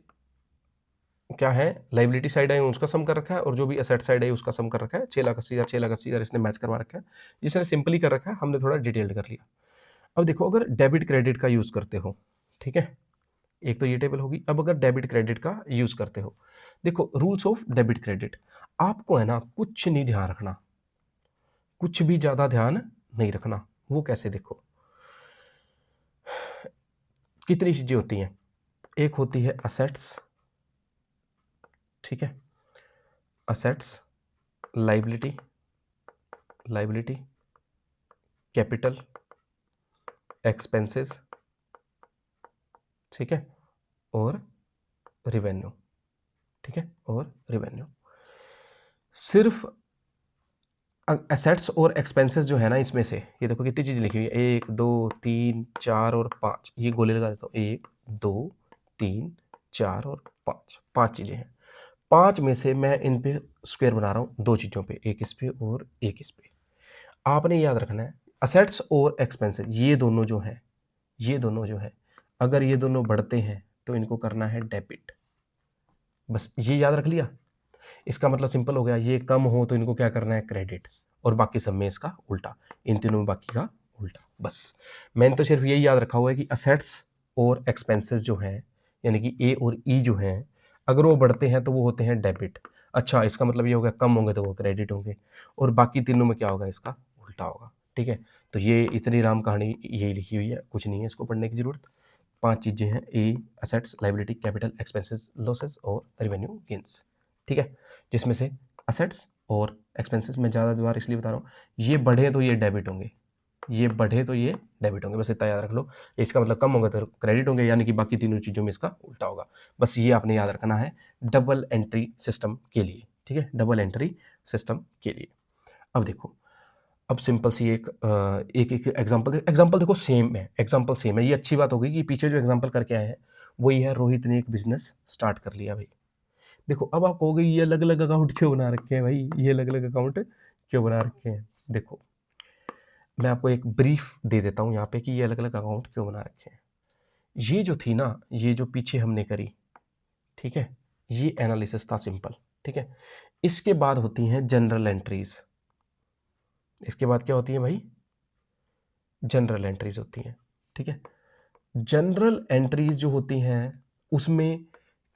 क्या है लाइबिलिटी साइड है उसका सम कर रखा है, और जो भी एसेट साइड है उसका सम कर रखा है, 6,80,000 6,80,000 इसने मैच करवा रखा है। जिसने सिंपली कर रखा है, हमने थोड़ा डिटेल्ड कर लिया। अब देखो अगर डेबिट क्रेडिट का यूज़ करते हो, ठीक है, एक तो ये टेबल होगी। अब अगर डेबिट क्रेडिट का यूज़ करते हो, देखो रूल्स ऑफ डेबिट क्रेडिट, आपको है ना कुछ नहीं ध्यान रखना, कुछ भी ज़्यादा ध्यान नहीं रखना। वो कैसे, देखो कितनी चीज़ें होती हैं, एक होती है असेट्स, ठीक है, असेट्स, लाइबिलिटी, कैपिटल, एक्सपेंसेस, ठीक है, और रिवेन्यू, ठीक है, और रिवेन्यू। सिर्फ एसेट्स और एक्सपेंसेस जो है ना इसमें से, ये देखो कितनी चीज़ें लिखी हुई है, 1 2 3 4 और 5, ये गोले लगा देता हूँ, 1 2 3 4 और 5, 5 चीज़ें हैं। 5 में से मैं इन पे स्क्वायर बना रहा हूँ, 2 चीज़ों पे, एक इस पे और एक इस पे। आपने याद रखना है असेट्स और एक्सपेंसेस ये दोनों जो हैं, अगर ये दोनों बढ़ते हैं तो इनको करना है डेबिट, बस ये याद रख लिया। इसका मतलब सिंपल हो गया, ये कम हो तो इनको क्या करना है, क्रेडिट, और बाकी सब में इसका उल्टा, इन तीनों में बाकी का उल्टा। बस मैंने तो सिर्फ यही याद रखा हुआ है कि असेट्स और एक्सपेंसेस जो हैं, यानी कि ए और ई जो हैं, अगर वो बढ़ते हैं तो वो होते हैं डेबिट। अच्छा, इसका मतलब ये हो गया कम होंगे तो वो क्रेडिट होंगे, और बाकी तीनों में क्या होगा, इसका उल्टा होगा। ठीक है। तो ये इतनी राम कहानी यही लिखी हुई है, कुछ नहीं है इसको पढ़ने की ज़रूरत। 5 चीज़ें हैं, a assets, liability, capital, expenses, losses और रेवेन्यू गेन्स, ठीक है। जिसमें से असेट्स और एक्सपेंसेस मैं ज़्यादा बार इसलिए बता रहा हूँ, ये बढ़े तो ये डेबिट होंगे, ये बढ़े तो ये डेबिट होंगे, बस इतना याद रख लो। इसका मतलब कम होगा तो क्रेडिट होंगे, यानी कि बाकी तीनों चीज़ों में इसका उल्टा होगा। बस ये आपने याद रखना है डबल एंट्री सिस्टम के लिए, ठीक है, डबल एंट्री सिस्टम के लिए। अब देखो, अब सिंपल सी एक एग्जांपल देखो सेम है, एग्जांपल सेम है। ये अच्छी बात हो गई कि पीछे जो एग्जांपल करके आए हैं वही है, रोहित ने एक बिजनेस स्टार्ट कर लिया भाई। देखो अब आप कहोगे ये अलग अलग अकाउंट क्यों बना रखे हैं भाई, ये अलग अलग अकाउंट क्यों बना रखे हैं। देखो मैं आपको एक ब्रीफ दे देता हूँ यहाँ पे कि ये अलग अलग अकाउंट क्यों बना रखे हैं। ये जो थी ना, ये जो पीछे हमने करी, ठीक है, ये एनालिसिस था सिंपल, ठीक है। इसके बाद होती हैं जनरल एंट्रीज। इसके बाद क्या होती है भाई, जनरल एंट्रीज होती हैं, ठीक है। जनरल एंट्रीज जो होती हैं उसमें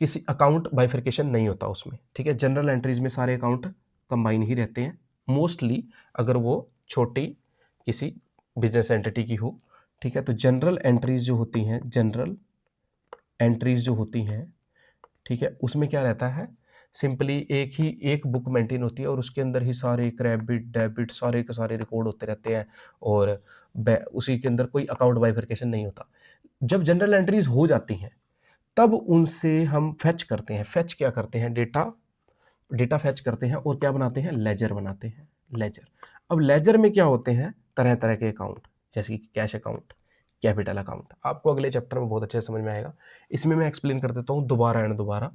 किसी अकाउंट बाइफरकेशन नहीं होता उसमें, ठीक है। जनरल एंट्रीज में सारे अकाउंट कंबाइन ही रहते हैं मोस्टली, अगर वो छोटी किसी बिजनेस एंटिटी की हो, ठीक है। तो जनरल एंट्रीज जो होती हैं, जनरल एंट्रीज जो होती हैं, ठीक है, उसमें क्या रहता है, सिंपली एक बुक मेंटेन होती है और उसके अंदर ही सारे क्रेडिट डेबिट सारे के सारे रिकॉर्ड होते रहते हैं, और उसी के अंदर कोई अकाउंट बाइफरकेशन नहीं होता। जब जनरल एंट्रीज हो जाती हैं तब उनसे हम फेच करते हैं। फेच क्या करते हैं, डेटा फेच करते हैं और क्या बनाते हैं, लेजर बनाते हैं, लेजर। अब लेजर में क्या होते हैं, तरह तरह के अकाउंट, जैसे कि कैश अकाउंट, कैपिटल अकाउंट। आपको अगले चैप्टर में बहुत अच्छे से समझ में आएगा। इसमें मैं एक्सप्लेन कर देता हूँ दोबारा एंड दोबारा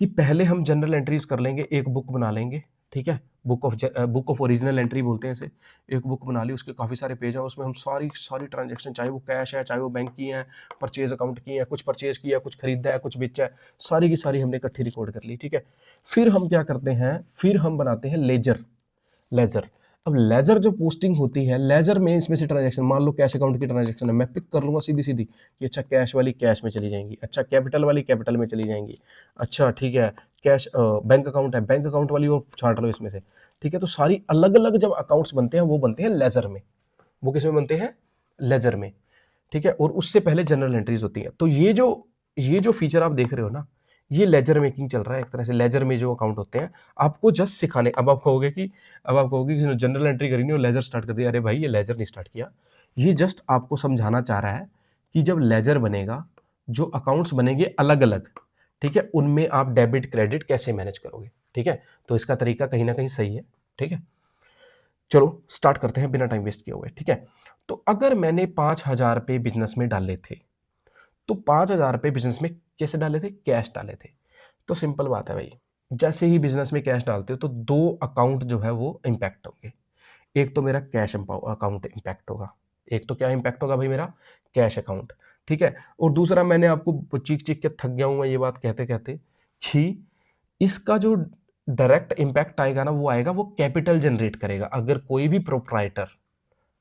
कि पहले हम जनरल एंट्रीज कर लेंगे, एक बुक बना लेंगे, ठीक है। बुक ऑफ ओरिजिनल एंट्री बोलते हैं इसे। एक बुक बना ली, उसके काफ़ी सारे पेज हैं, उसमें हम सारी सारी ट्रांजेक्शन, चाहे वो कैश है, चाहे वो बैंक की है, परचेज अकाउंट की है, कुछ परचेज किया, कुछ खरीदा है, कुछ बेचा है, सारी की सारी हमने इकट्ठी रिकॉर्ड कर ली, ठीक है। फिर हम क्या करते हैं, फिर हम बनाते हैं लेजर, लेजर। अब लेजर जो पोस्टिंग होती है, लेजर में इसमें से ट्रांजैक्शन, मान लो कैश अकाउंट की ट्रांजैक्शन है, मैं पिक कर लूंगा सीधी सीधी कि अच्छा कैश वाली कैश में चली जाएंगी, अच्छा कैपिटल वाली कैपिटल में चली जाएंगी, अच्छा ठीक है कैश बैंक अकाउंट है, बैंक अकाउंट वाली वो छांट लो इसमें से, ठीक है। तो सारी अलग अलग जब अकाउंट्स बनते हैं वो बनते हैं लेजर में। वो किस में बनते हैं, लेजर में, ठीक है। और उससे पहले जनरल एंट्रीज होती है। तो ये जो फीचर आप देख रहे हो ना, ये लेजर मेकिंग चल रहा है एक तरह से। लेजर में जो अकाउंट होते हैं आपको जस्ट सिखाने, अब आप कहोगे कि जनरल एंट्री करी नहीं और लेजर स्टार्ट कर दिया। अरे भाई ये लेजर नहीं स्टार्ट किया, ये जस्ट आपको समझाना चाह रहा है कि जब लेजर बनेगा, जो अकाउंट्स बनेंगे अलग अलग, ठीक है, उनमें आप डेबिट क्रेडिट कैसे मैनेज करोगे, ठीक है। तो इसका तरीका कहीं ना कहीं सही है, ठीक है। चलो स्टार्ट करते हैं बिना टाइम वेस्ट किए हुए, ठीक है। तो अगर मैंने 5,000 रुपये बिजनेस में डाले थे, तो 5,000 रुपये बिजनेस में कैसे डाले थे, कैश डाले थे। तो सिंपल बात है भाई, जैसे ही बिजनेस में कैश डालते हो तो दो अकाउंट जो है वो इंपैक्ट होंगे। एक तो मेरा कैश अकाउंट इंपैक्ट होगा, एक तो क्या इंपैक्ट होगा भाई, मेरा कैश अकाउंट, ठीक है। और दूसरा, मैंने आपको चीख चीख के थक गया हूं मैं ये बात कहते कहते कि इसका जो डायरेक्ट इंपैक्ट आएगा ना, वो आएगा, वो कैपिटल जनरेट करेगा। अगर कोई भी प्रोप्राइटर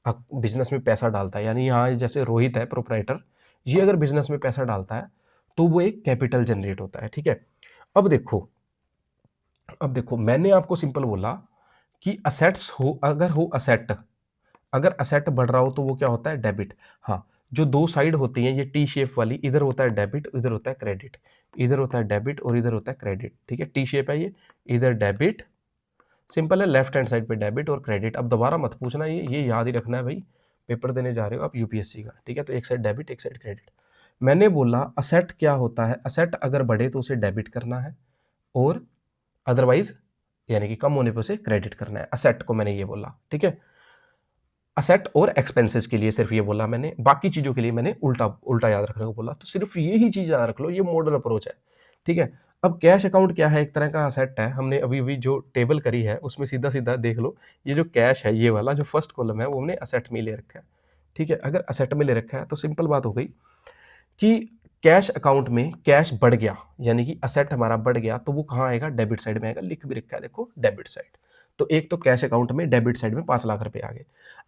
बिजनेस में पैसा डालता है, यानी यहाँ जैसे रोहित है प्रोप्राइटर, ये अगर बिजनेस में पैसा डालता है तो वो एक कैपिटल जनरेट होता है, ठीक है। अब देखो मैंने आपको सिंपल बोला कि असेट्स हो, अगर असेट बढ़ रहा हो तो वो क्या होता है, डेबिट। हाँ, जो दो साइड होती हैं ये टी शेप वाली, इधर होता है डेबिट, इधर होता है क्रेडिट, इधर होता है डेबिट और इधर होता है क्रेडिट, ठीक है। टी शेप है ये, इधर डेबिट, सिंपल है, लेफ्ट हैंड साइड पे डेबिट और क्रेडिट। अब दोबारा मत पूछना, ये याद ही रखना है भाई, पेपर देने जा रहे हो आप यूपीएससी का, ठीक है। तो एक साइड डेबिट एक साइड क्रेडिट। मैंने बोला असेट क्या होता है, असेट अगर बढ़े तो उसे डेबिट करना है, और अदरवाइज यानी कि कम होने पे उसे क्रेडिट करना है। असेट को मैंने ये बोला, ठीक है। असेट और एक्सपेंसेस के लिए सिर्फ ये बोला मैंने, बाकी चीजों के लिए मैंने उल्टा उल्टा याद रखने को बोला। तो सिर्फ यही चीज याद रख लो, ये मॉडल अप्रोच है, ठीक है। अब कैश अकाउंट क्या है, एक तरह का असेट है। हमने अभी अभी जो टेबल करी है उसमें सीधा सीधा देख लो, ये जो कैश है, ये वाला जो फर्स्ट कॉलम है वो हमने असेट में ले रखा है, ठीक है। अगर असेट में ले रखा है तो सिंपल बात हो गई कि कैश अकाउंट में कैश बढ़ गया, यानी कि असेट हमारा बढ़ गया, तो वो कहाँ आएगा, डेबिट साइड में आएगा। लिख भी रखा है देखो, डेबिट साइड। तो एक तो कैश अकाउंट में डेबिट साइड में 5 लाख रुपए आ गए।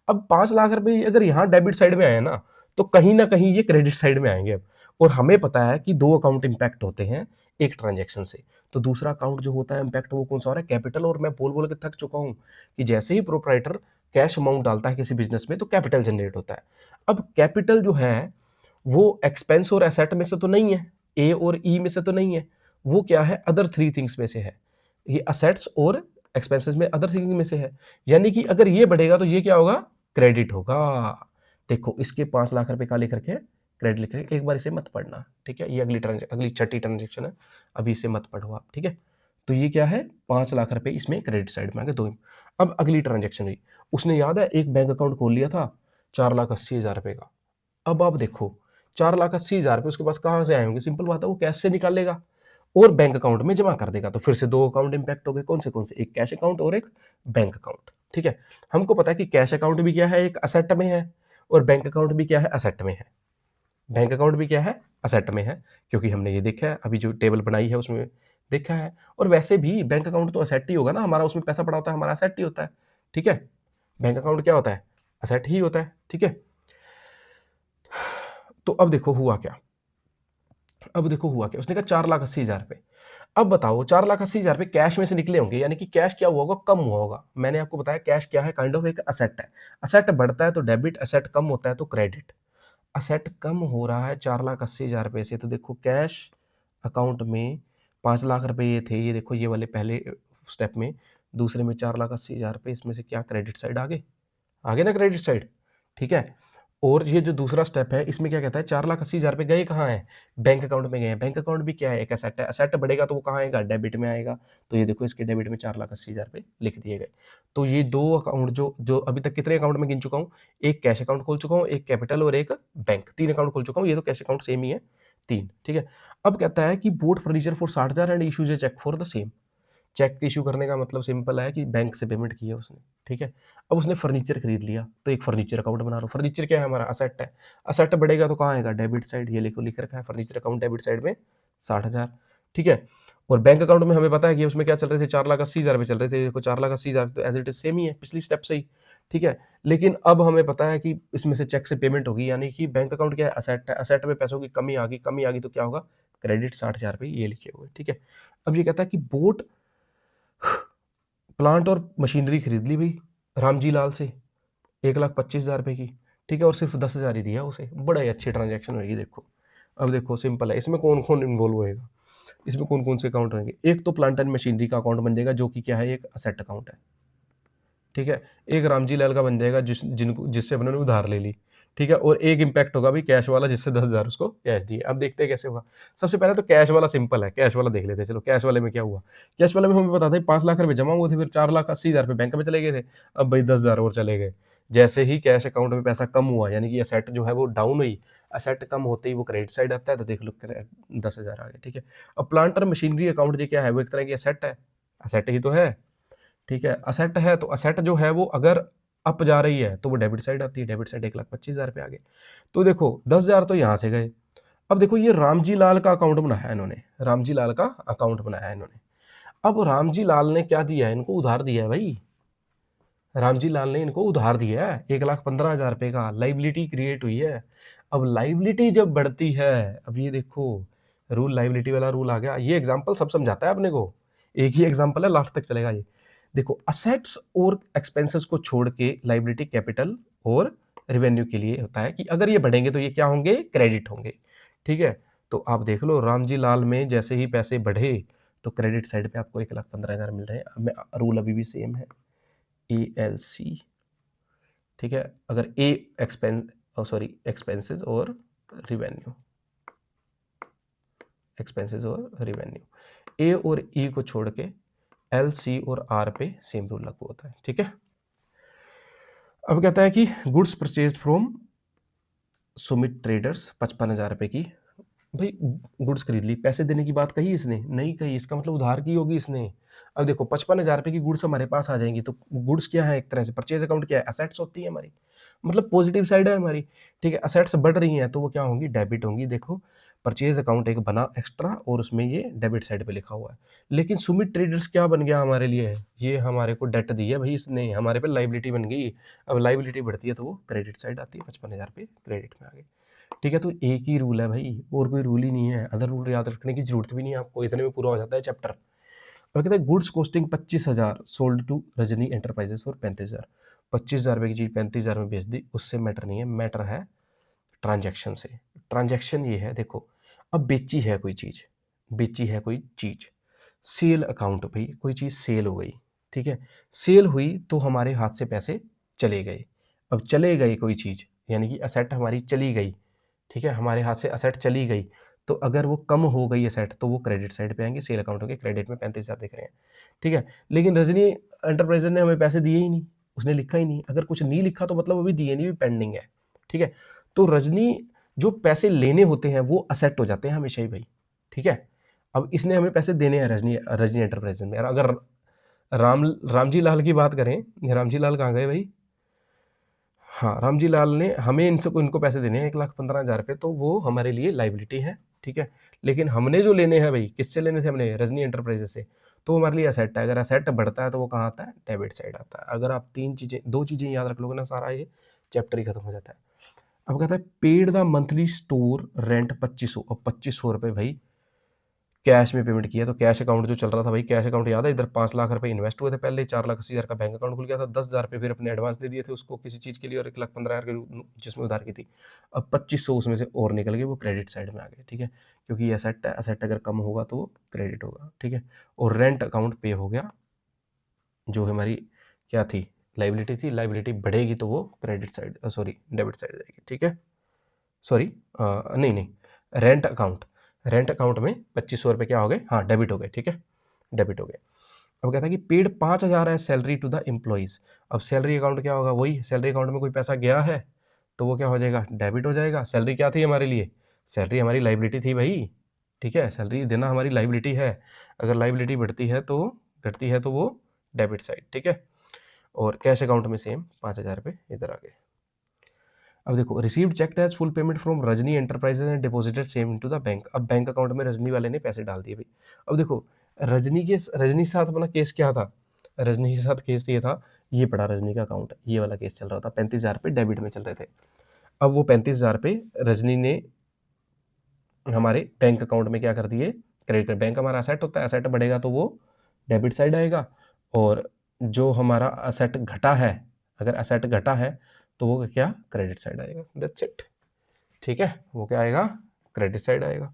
अब 5 लाख रुपए अगर यहाँ डेबिट साइड में आए ना, तो कहीं ना कहीं ये क्रेडिट साइड में आएंगे अब। और हमें पता है कि दो अकाउंट इंपैक्ट होते हैं एक ट्रांजेक्शन से। तो दूसरा अकाउंट जो होता है इंपैक्ट, वो कौन सा हो रहा है, कैपिटल। और मैं बोल बोल के थक चुका हूं कि जैसे ही प्रोप्राइटर कैश अमाउंट डालता है किसी बिजनेस में तो कैपिटल जनरेट होता है। अब कैपिटल जो है वो एक्सपेंस और एसेट में से तो नहीं है, ए और ई में से तो नहीं है, वो क्या है, अदर थ्री थिंग्स में से है। ये असेट्स और एक्सपेंसेस में अदर थिंग्स में से है, यानी कि अगर ये बढ़ेगा तो ये क्या होगा, क्रेडिट होगा। देखो इसके 5 लाख रुपए का लेकर के क्रेडिट लिख रहे हैं, एक बार इसे मत पढ़ना, ठीक है, ये अगली छठी ट्रांजेक्शन है, अभी इसे मत पढ़ो आप, ठीक है। तो ये क्या है, 5 लाख रुपए इसमें क्रेडिट साइड में आ गए, दो। अब अगली ट्रांजेक्शन हुई, उसने याद है एक बैंक अकाउंट खोल लिया था 4,80,000 रुपए का। अब आप देखो 4,80,000 रुपए उसके पास कहां से आए होंगे, सिंपल बात है, वो कैश से निकालेगा और बैंक अकाउंट में जमा कर देगा। तो फिर से दो अकाउंट इंपैक्ट हो गए, कौन से, एक कैश अकाउंट और एक बैंक अकाउंट, ठीक है। हमको पता है कि कैश अकाउंट भी क्या है, एक असेट में है, और बैंक अकाउंट भी क्या है, असेट में है। बैंक अकाउंट भी क्या है, असेट में है, क्योंकि हमने ये देखा है, अभी जो टेबल बनाई है उसमें देखा है। और वैसे भी बैंक अकाउंट तो असेट ही होगा ना, हमारा उसमें पैसा पड़ा होता है, हमारा असेट ही होता है, ठीक है। बैंक अकाउंट क्या होता है, असेट ही होता है, ठीक है। तो अब देखो हुआ क्या, उसने कहा 4,80,000 रुपए। अब बताओ 4,80,000 रुपए कैश में से निकले होंगे, यानी कि कैश क्या हुआ होगा, कम हुआ होगा। मैंने आपको बताया कैश क्या है, काइंड ऑफ एक असेट है। असेट बढ़ता है तो डेबिट, असेट कम होता है तो क्रेडिट। असेट कम हो रहा है 4,80,000 रुपए से, तो देखो कैश अकाउंट में 5 लाख रुपए ये थे, ये देखो ये वाले पहले स्टेप में, दूसरे में 4,80,000 रुपए, इसमें से क्या क्रेडिट साइड आगे ना क्रेडिट साइड, ठीक है। और ये जो दूसरा स्टेप है इसमें क्या कहता है, 4,80,000 रुपए गए कहाँ हैं, बैंक अकाउंट में गए हैं। बैंक अकाउंट भी क्या है, एक असेट है, असेट बढ़ेगा तो वो कहाँ आएगा, डेबिट में आएगा। तो ये देखो इसके डेबिट में 4,80,000 रुपए लिख दिए गए। तो ये दो अकाउंट जो जो अभी तक कितने अकाउंट में गिन चुका हूँ, एक कैश अकाउंट खोल चुका हूँ, एक कैपिटल और एक बैंक, 3 अकाउंट खोल चुका हूँ। ये तो कैश अकाउंट सेम ही है, 3, ठीक है। अब कहता है कि bought furniture for 60,000 and issues a cheque for the same. Cheque issue करने का मतलब सिंपल है कि बैंक से पेमेंट की है उसने, ठीक है। अब उसने फर्नीचर खरीद लिया, तो एक फर्नीचर अकाउंट बना रहा हूँ। फर्नीचर क्या है, हमारा असेट है। असेट बढ़ेगा तो कहाँ आएगा, डेबिट साइड, ये लिख रखा है फर्नीचर अकाउंट डेबिट साइड में 60,000, ठीक है। और बैंक अकाउंट में हमें पता है कि उसमें क्या चल रहे थे, 4,80,000 रुपए चल रहे थे। देखो 4,80,000 तो एज इट इज सेम ही है पिछली स्टेप से ही, ठीक है। लेकिन अब हमें पता है कि इसमें से चेक से पेमेंट होगी, यानी कि बैंक अकाउंट क्या है, असेट है। असेट में पैसों की कमी आ गई तो क्या होगा, क्रेडिट 60,000 रुपए, ये लिखे हुए, ठीक है। अब ये कहता है कि बोट प्लांट और मशीनरी खरीद ली भाई रामजी लाल से 1,25,000 रुपए की, ठीक है, और सिर्फ 10,000 ही दिया उसे। बड़ा ही अच्छी ट्रांजैक्शन होगी। देखो अब देखो सिंपल है, इसमें कौन कौन इन्वॉल्व होएगा, इसमें कौन कौन से अकाउंट रहेंगे। एक तो प्लांट एंड मशीनरी का अकाउंट बन जाएगा, जो कि क्या है, एक असेट अकाउंट है, ठीक है। एक रामजी लाल का बन जाएगा जिससे अपने उधार ले ली, ठीक है। और एक इम्पैक्ट होगा भी कैश वाला, जिससे 10,000 उसको कैश दिए। अब देखते हैं कैसे होगा। सबसे पहले तो कैश वाला सिंपल है, कैश वाला देख लेते हैं। चलो कैश वाले में क्या हुआ, कैश वाले में हमें पता था 5 लाख रुपए जमा हुए थे, फिर 4,80,000 रुपए बैंक में चले गए थे। अब भाई 10,000 और चले गए। जैसे ही कैश अकाउंट में पैसा कम हुआ, यानी कि असेट जो है वो डाउन हुई, असेट कम होते ही वो क्रेडिट साइड आता है, तो देख लो 10,000 आ गए, ठीक है। अब प्लांट और मशीनरी अकाउंट जो क्या है, वो एक तरह की असेट है, असेट ही तो है, ठीक है। असेट है तो असेट जो है वो अगर अप जा रही है तो वो डेबिट साइड आती है, डेबिट साइड 1,25,000 पे आ गए। तो देखो 10,000 तो यहाँ से गए। अब देखो ये रामजी लाल का अकाउंट बनाया है इन्होंने, रामजी लाल का अकाउंट बनाया है इन्होंने। अब रामजी लाल ने क्या दिया है इनको, उधार दिया है भाई। रामजी लाल ने इनको उधार दिया है 1,15,000 रुपए का, लाइबिलिटी क्रिएट हुई है। अब लाइबिलिटी जब बढ़ती है, अब ये देखो रूल, लाइबिलिटी वाला रूल आ गया। ये एग्जांपल सब समझाता है अपने को, एक ही एग्जांपल है, लास्ट तक चलेगा ये। देखो असेट्स और एक्सपेंसेस को छोड़ के लाइबिलिटी कैपिटल और रेवेन्यू के लिए होता है कि अगर ये बढ़ेंगे तो ये क्या होंगे, क्रेडिट होंगे, ठीक है। तो आप देख लो रामजी लाल में जैसे ही पैसे बढ़े तो क्रेडिट साइड पे आपको 1,15,000 मिल रहे हैं। अब रूल अभी भी सेम है, ALC, ठीक है। अगर ए एक्सपेंसेस और रिवेन्यू, ए और ई को छोड़ के LC और R पे सेम रूल लागू होता है, ठीक है। अब कहता है कि goods purchased from Sumit traders 55,000 रुपए की, भाई गुड्स खरीद ली, पैसे देने की बात कही इसने नहीं कही, इसका मतलब उधार की होगी इसने। अब देखो 55,000 रुपए की गुड्स हमारे पास आ जाएंगी, तो गुड्स क्या है, एक तरह से परचेज अकाउंट क्या है, असेट्स होती है हमारी, मतलब पॉजिटिव साइड है हमारी, ठीक है। असेट्स बढ़ रही हैं तो वो क्या होंगी, डेबिट होंगी। देखो परचेज अकाउंट एक बना एक्स्ट्रा और उसमें ये डेबिट साइड पे लिखा हुआ है। लेकिन सुमित ट्रेडर्स क्या बन गया हमारे लिए, ये हमारे को डेट दी है भाई इसने, हमारे पे लाइबिलिटी बन गई। अब लाइबिलिटी बढ़ती है तो वो क्रेडिट साइड आती है, 55,000 पे क्रेडिट में आ गए, ठीक है। तो एक ही रूल है भाई, और कोई रूल ही नहीं है। अदर रूल याद रखने की जरूरत भी नहीं है आपको, इतने में पूरा हो जाता है चैप्टर। अब कहते हैं goods costing 25,000 sold to Rajni enterprises for 35,000। 25,000 रुपये की चीज़ 35,000 में बेच दी, उससे मैटर नहीं है, मैटर है ट्रांजैक्शन से। ट्रांजैक्शन ये है, देखो अब बेची है कोई चीज़, बेची है कोई चीज़, सेल अकाउंट भाई, कोई चीज़ सेल हो गई, ठीक है, सेल हुई तो हमारे हाथ से पैसे चले गए। अब चले गई कोई चीज़, यानी कि असेट हमारी चली गई, ठीक है, हमारे हाथ से असेट चली गई, तो अगर वो कम हो गई असेट तो वो क्रेडिट साइड पे आएंगे, सेल अकाउंट के क्रेडिट में 35,000 दिख रहे हैं, ठीक है। लेकिन रजनी एंटरप्राइजेज ने हमें पैसे दिए ही नहीं, उसने लिखा ही नहीं, अगर कुछ नहीं लिखा तो मतलब अभी दिए नहीं, भी पेंडिंग है, ठीक है। तो रजनी जो पैसे लेने होते हैं वो असेट हो जाते हैं हमेशा ही भाई, ठीक है। अब इसने हमें पैसे देने हैं रजनी रजनी एंटरप्राइजेज में। अगर रामजी लाल की बात करें, रामजी लाल कहाँ गए भाई, हाँ, रामजी लाल ने हमें इनको पैसे देने हैं 1,15,000 रुपये, तो वो हमारे लिए लाइबिलिटी है, ठीक है। लेकिन हमने जो लेने हैं भाई, किससे लेने थे हमने, रजनी एंटरप्राइजेस से, तो हमारे लिए असेट है। अगर असेट बढ़ता है तो वो कहाँ आता है, डेबिट साइड आता है। अगर आप दो चीज़ें याद रख लोगे ना, सारा ये चैप्टर ही खत्म हो जाता है। अब कहता है paid the monthly store rent 2500। अब 2500 रुपये भाई कैश में पेमेंट किया, तो कैश अकाउंट जो चल रहा था भाई, कैश अकाउंट याद है, इधर 5,00,000 रुपए इन्वेस्ट हुए थे पहले, 4,80,000 का बैंक अकाउंट खुल गया था, 10,000 रुपये फिर अपने एडवांस दे दिए थे उसको किसी चीज़ के लिए, और 1,15,000 के जिसमें उधार की थी। अब 2500 उसमें से और निकल गए, वो क्रेडिट साइड में आ गए, ठीक है, क्योंकि ये असेट है, असेट अगर कम होगा तो वो क्रेडिट होगा, ठीक है। और रेंट अकाउंट पे हो गया, जो हमारी क्या थी, लाइबिलिटी थी, लाइबिलिटी बढ़ेगी तो वो credit side, sorry debit side जाएगी, ठीक है। सॉरी नहीं, रेंट अकाउंट में 2500 रुपये क्या हो गए, हाँ डेबिट हो गए, ठीक है, डेबिट हो गए। अब कहता है कि पेड 5,000 है सैलरी टू द एम्प्लॉइज। अब सैलरी अकाउंट क्या होगा, वही सैलरी अकाउंट में कोई पैसा गया है तो वो क्या हो जाएगा, डेबिट हो जाएगा। सैलरी क्या थी हमारे लिए, सैलरी हमारी लाइबिलिटी थी भाई, ठीक है, सैलरी देना हमारी लाइबिलिटी है। अगर लाइबिलिटी बढ़ती है तो घटती है तो वो डेबिट साइड, ठीक है। और कैश अकाउंट में सेम 5,000 रुपये इधर आ गए। अब देखो received cheque as full payment from Rajni enterprises and deposited same into the bank. अब बैंक अकाउंट में रजनी वाले ने पैसे डाल दिए भाई। अब देखो रजनी के साथ अपना केस क्या था, रजनी के साथ केस ये था, ये पड़ा रजनी का अकाउंट, ये वाला केस चल रहा था, 35,000 रुपये डेबिट में चल रहे थे। अब वो 35,000 रुपये रजनी ने हमारे बैंक अकाउंट में क्या कर दिए, क्रेडिट कर। बैंक हमारा असेट होता है, असेट बढ़ेगा तो वो डेबिट साइड आएगा, और जो हमारा असेट घटा है, अगर असेट घटा है तो वो क्या, क्रेडिट साइड आएगा, दैट्स इट, ठीक है, वो क्या आएगा, क्रेडिट साइड आएगा,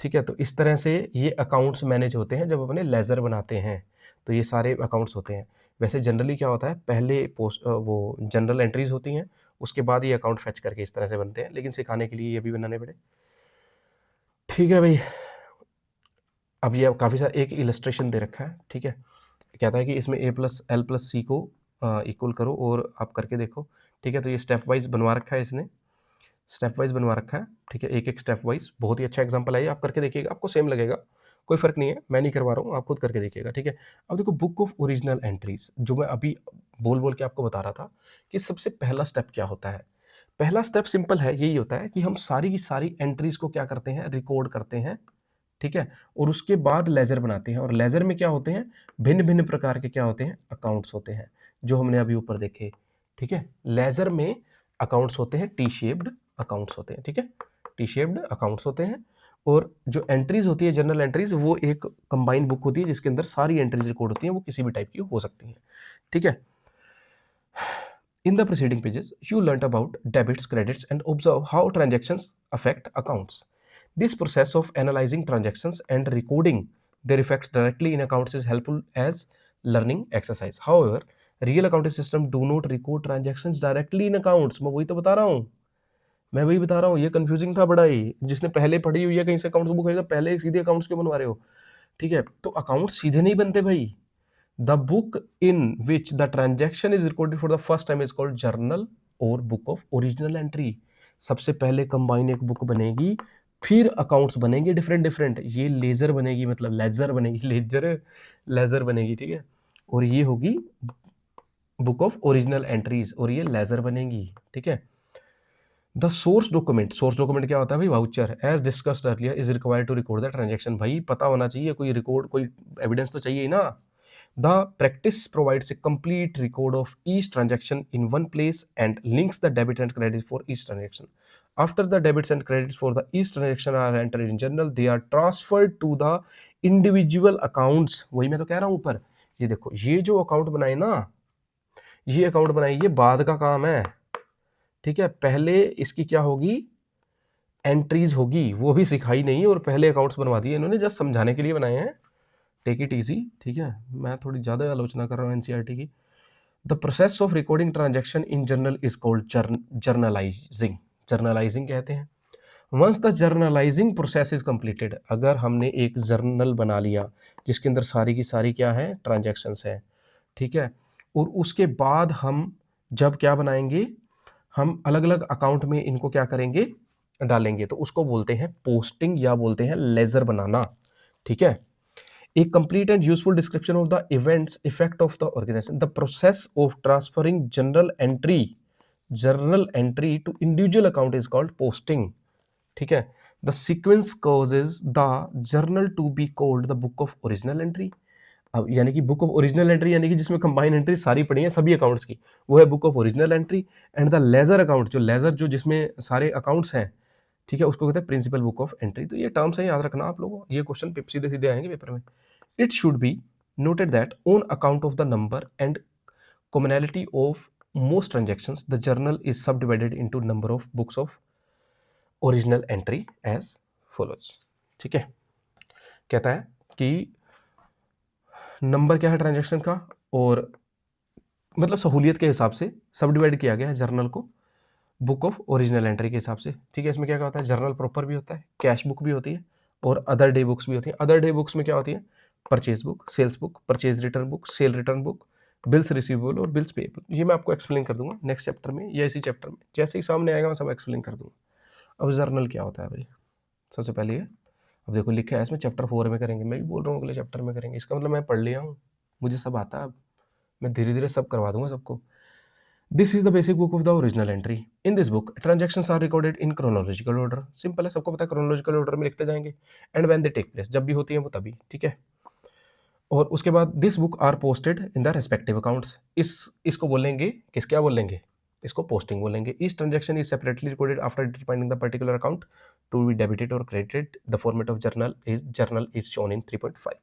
ठीक है। तो इस तरह से ये अकाउंट्स मैनेज होते हैं जब अपने लेजर बनाते हैं, तो ये सारे अकाउंट्स होते हैं। वैसे जनरली क्या होता है, पहले वो जनरल एंट्रीज होती हैं, उसके बाद ये अकाउंट फैच करके इस तरह से बनते हैं, लेकिन सिखाने के लिए ये भी बनाने पड़े, ठीक है भाई। अब ये काफ़ी सारा एक इलस्ट्रेशन दे रखा है, ठीक है, कहता है कि इसमें a+l+c को इक्वल करो और आप करके देखो, ठीक है। तो ये स्टेप वाइज बनवा रखा है इसने, स्टेप वाइज बनवा रखा है, ठीक है, एक एक स्टेप वाइज। बहुत ही अच्छा एग्जांपल है ये, आप करके देखिएगा, आपको सेम लगेगा, कोई फर्क नहीं है, मैं नहीं करवा रहा हूँ, आप खुद करके देखिएगा, ठीक है। अब देखो बुक ऑफ ओरिजिनल एंट्रीज, जो मैं अभी बोल बोल के आपको बता रहा था कि सबसे पहला स्टेप क्या होता है। पहला स्टेप सिंपल है, यही होता है कि हम सारी की सारी एंट्रीज को क्या करते हैं, रिकॉर्ड करते हैं, ठीक है, और उसके बाद लेजर बनाते हैं। और लेजर में क्या होते हैं, भिन्न भिन्न प्रकार के क्या होते हैं, अकाउंट्स होते हैं, जो हमने अभी ऊपर देखे, ठीक है। लेजर में अकाउंट्स होते हैं, टी शेप्ड अकाउंट्स होते हैं, ठीक है, टी शेप्ड अकाउंट्स होते हैं। और जो एंट्रीज होती है, जनरल एंट्रीज, वो एक कंबाइंड बुक होती है जिसके अंदर सारी एंट्रीज रिकॉर्ड होती हैं, वो किसी भी टाइप की हो सकती हैं, ठीक है। In the preceding pages, you learnt about debits, credits, and observe how transactions affect accounts. This process of analyzing transactions and recording their effects directly in accounts is helpful as learning exercise. However, real accounting system do not record transactions directly in accounts. मैं वही तो बता रहा हूँ, मैं वही बता रहा हूँ, ये कंफ्यूजिंग था बड़ा ही। जिसने पहले पढ़ी हुई है कहीं से अकाउंट्स बुक है, पहले सीधे अकाउंट्स क्यों बनवा रहे हो, ठीक है। तो अकाउंट सीधे नहीं बनते भाई। The book in which the transaction is recorded for the first time is called journal और book of original entry. सबसे पहले कंबाइन एक बुक बनेगी, फिर अकाउंट्स बनेंगे डिफरेंट डिफरेंट। ये लेजर बनेगी, मतलब लेजर बनेगी, लेजर बनेगी, ठीक है। और ये होगी बुक ऑफ ओरिजिनल एंट्रीज, और ये लेजर बनेगी, ठीक है। द सोर्स डॉक्यूमेंट क्या होता है भाई, voucher, as discussed earlier is required to record the transaction. भाई पता होना चाहिए, कोई रिकॉर्ड, कोई एविडेंस तो चाहिए ही ना। The practice provides a complete record of each transaction in one place and links the debit and credit for each transaction. After the debits and credits for the each transaction are entered in journal, they are transferred to the individual accounts. वही मैं तो कह रहा हूं ऊपर, ये देखो ये जो अकाउंट बनाए ना, ये अकाउंट बनाए, ये बाद का काम है, ठीक है। पहले इसकी क्या होगी, एंट्रीज होगी, वो भी सिखाई नहीं और पहले अकाउंट्स बनवा दिए इन्होंने, जस्ट समझाने के लिए बनाए हैं। टेक इट इजी, ठीक है। मैं थोड़ी ज़्यादा आलोचना कर रहा हूँ एनसीईआरटी की। The process of recording transaction in journal is called journalising. Journalising कहते हैं। Once the journalising process is completed, अगर हमने एक जर्नल बना लिया जिसके अंदर सारी की सारी क्या है, ट्रांजैक्शंस है, ठीक है, और उसके बाद हम जब क्या बनाएंगे, हम अलग अलग अकाउंट में इनको क्या करेंगे, डालेंगे, तो उसको बोलते हैं पोस्टिंग या बोलते हैं लेजर बनाना, ठीक है। A complete and useful description of the events effect of the organization, the process of transferring journal entry to individual account is called posting, ठीक है। The sequence causes the journal to be called the book of original entry। अब यानी कि बुक ऑफ ओरिजिनल एंट्री यानी कि जिसमें कंबाइन एंट्री सारी पड़ी है सभी अकाउंट्स की, वो है book of original entry. And the ledger account, जो लेजर जो जिसमें सारे अकाउंट्स हैं, ठीक है, उसको कहते हैं प्रिंसिपल बुक ऑफ एंट्री। तो ये टर्म्स है, याद रखना आप लोगों, ये क्वेश्चन सीधे सीधे आएंगे पेपर में। It should be noted that on account of the number and commonality of most transactions, the journal is subdivided into number of books of original entry as follows, ठीक है। कहता है कि नंबर क्या है ट्रांजैक्शन का, और मतलब सहूलियत के हिसाब से सब डिवाइड किया गया है जर्नल को बुक ऑफ ओरिजिनल एंट्री के हिसाब से, ठीक है। इसमें क्या होता है, जर्नल प्रॉपर भी होता है, कैश बुक भी होती है, और अदर डे बुक्स भी होती है। अदर डे बुक्स में क्या होती है, purchase book, sales book, purchase return book, sale return book, bills receivable और बिल्स पेएबल। ये मैं आपको एक्सप्लेन कर दूंगा नेक्स्ट चैप्टर में या इसी चैप्टर में, जैसे ही सामने आएगा मैं सब एक्सप्लेन कर दूंगा। अब जर्नल क्या होता है भाई, सबसे पहले ये, अब देखो लिखा है इसमें चैप्टर 4 में करेंगे, मैं भी बोल रहा हूँ अगले चैप्टर में करेंगे, इसका मतलब मैं पढ़ लिया हूँ, मुझे सब आता है, अब मैं धीरे धीरे सब करवा दूंगा सबको। This is the basic book of the original entry. In this book, transactions are recorded in chronological order. Simple है, सबको पता है, chronological order में लिखते जाएंगे। And when they take place, जब भी होती है वो तभी, ठीक है। और उसके बाद this book are posted in the respective accounts. इसको बोलेंगे, क्या बोलेंगे, इसको posting बोलेंगे। Each transaction is separately recorded after defining the particular account to be debited or credited. The format of journal is shown in 3.5.